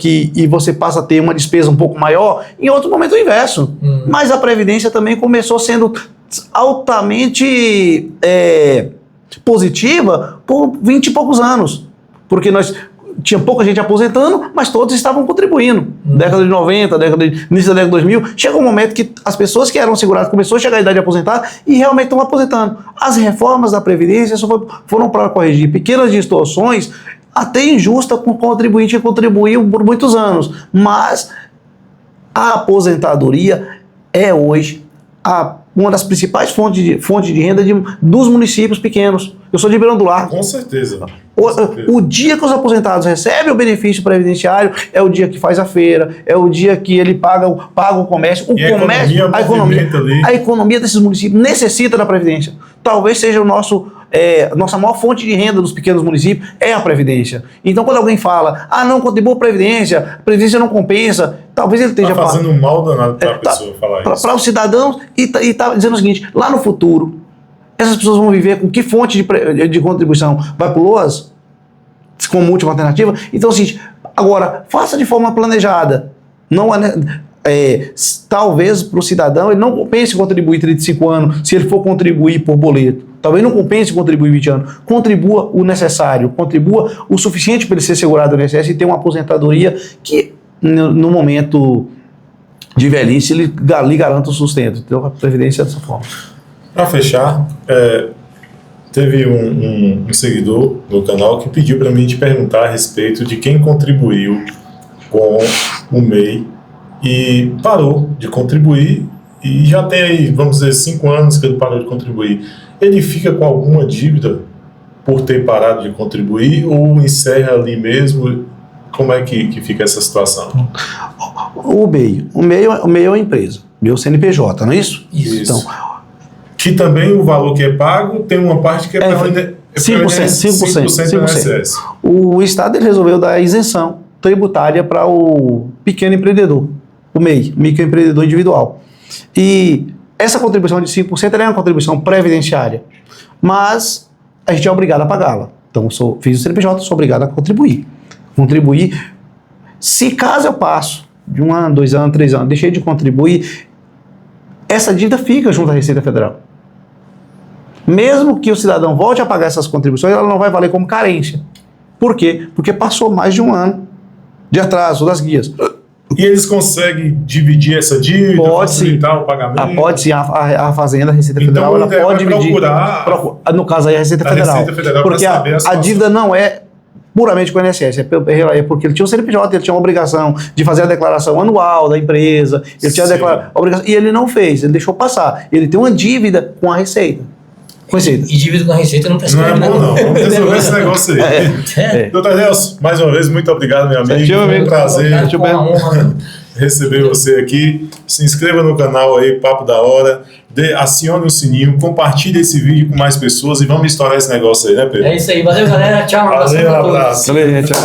e você passa a ter uma despesa um pouco maior, em outro momento o inverso. Mas a Previdência também começou sendo altamente positiva por 20 e poucos anos. Porque tinha pouca gente aposentando, mas todos estavam contribuindo. Década de 90, início da década de 2000, chegou um momento que as pessoas que eram seguradas começou a chegar a idade de aposentar e realmente estão aposentando. As reformas da Previdência foram para corrigir pequenas distorções, até injusta com o contribuinte que contribuiu por muitos anos. Mas a aposentadoria é hoje uma das principais fontes de renda dos municípios pequenos. Eu sou de Ribeirão do Largo. Com certeza. O dia que os aposentados recebem o benefício previdenciário é o dia que faz a feira, é o dia que ele paga o comércio. A economia desses municípios necessita da Previdência. Talvez seja nossa maior fonte de renda dos pequenos municípios é a Previdência. Então, quando alguém fala, não contribua a Previdência não compensa, talvez ele esteja fazendo um mal danado para a pessoa falar isso. Para os cidadãos, e está dizendo o seguinte: lá no futuro, essas pessoas vão viver com que fonte de contribuição? Vai para o LOAS? Como última alternativa? Então, assim, agora, faça de forma planejada. Não talvez para o cidadão ele não compense contribuir 35 anos se ele for contribuir por boleto. Talvez não compense contribuir 20 anos. Contribua o necessário, contribua o suficiente para ele ser segurado no INSS e ter uma aposentadoria que, no momento de velhice, lhe garanta o sustento. Então, a Previdência é dessa forma. Para fechar, teve um seguidor no canal que pediu para mim te perguntar a respeito de quem contribuiu com o MEI e parou de contribuir e já tem aí, vamos dizer, 5 anos que ele parou de contribuir. Ele fica com alguma dívida por ter parado de contribuir ou encerra ali mesmo? Como é que fica essa situação? O MEI é uma empresa, meu CNPJ, não é isso? Isso. Então, que também o valor que é pago tem uma parte que é para 5%. O Estado ele resolveu dar isenção tributária para o pequeno empreendedor, o MEI, microempreendedor individual. E essa contribuição de 5% ela é uma contribuição previdenciária, mas a gente é obrigado a pagá-la. Então, fiz o CNPJ, sou obrigado a contribuir. Se caso eu passo de 1 ano, 2 anos, 3 anos, deixei de contribuir, essa dívida fica junto à Receita Federal. Mesmo que o cidadão volte a pagar essas contribuições, ela não vai valer como carência. Por quê? Porque passou mais de 1 ano de atraso das guias. E eles conseguem dividir essa dívida, facilitar o pagamento? Pode sim, a Fazenda, a Receita Federal, então, ela pode dividir. No caso aí, a Receita Federal. Porque a dívida não é puramente com o INSS, é porque ele tinha o CNPJ, ele tinha uma obrigação de fazer a declaração anual da empresa, ele tinha a obrigação, e ele não fez, ele deixou passar. Ele tem uma dívida com a Receita. E dívida com a Receita não prescreve, não é bom, não. Vamos resolver esse negócio aí. Doutor Nelson, mais uma vez, muito obrigado, meu amigo. Foi um prazer receber você aqui. Se inscreva no canal aí, Papo da Hora. Acione o sininho, compartilhe esse vídeo com mais pessoas e vamos estourar esse negócio aí, né, Pedro? É isso aí. Valeu, galera. Tchau. Valeu, um abraço. Valeu, tchau.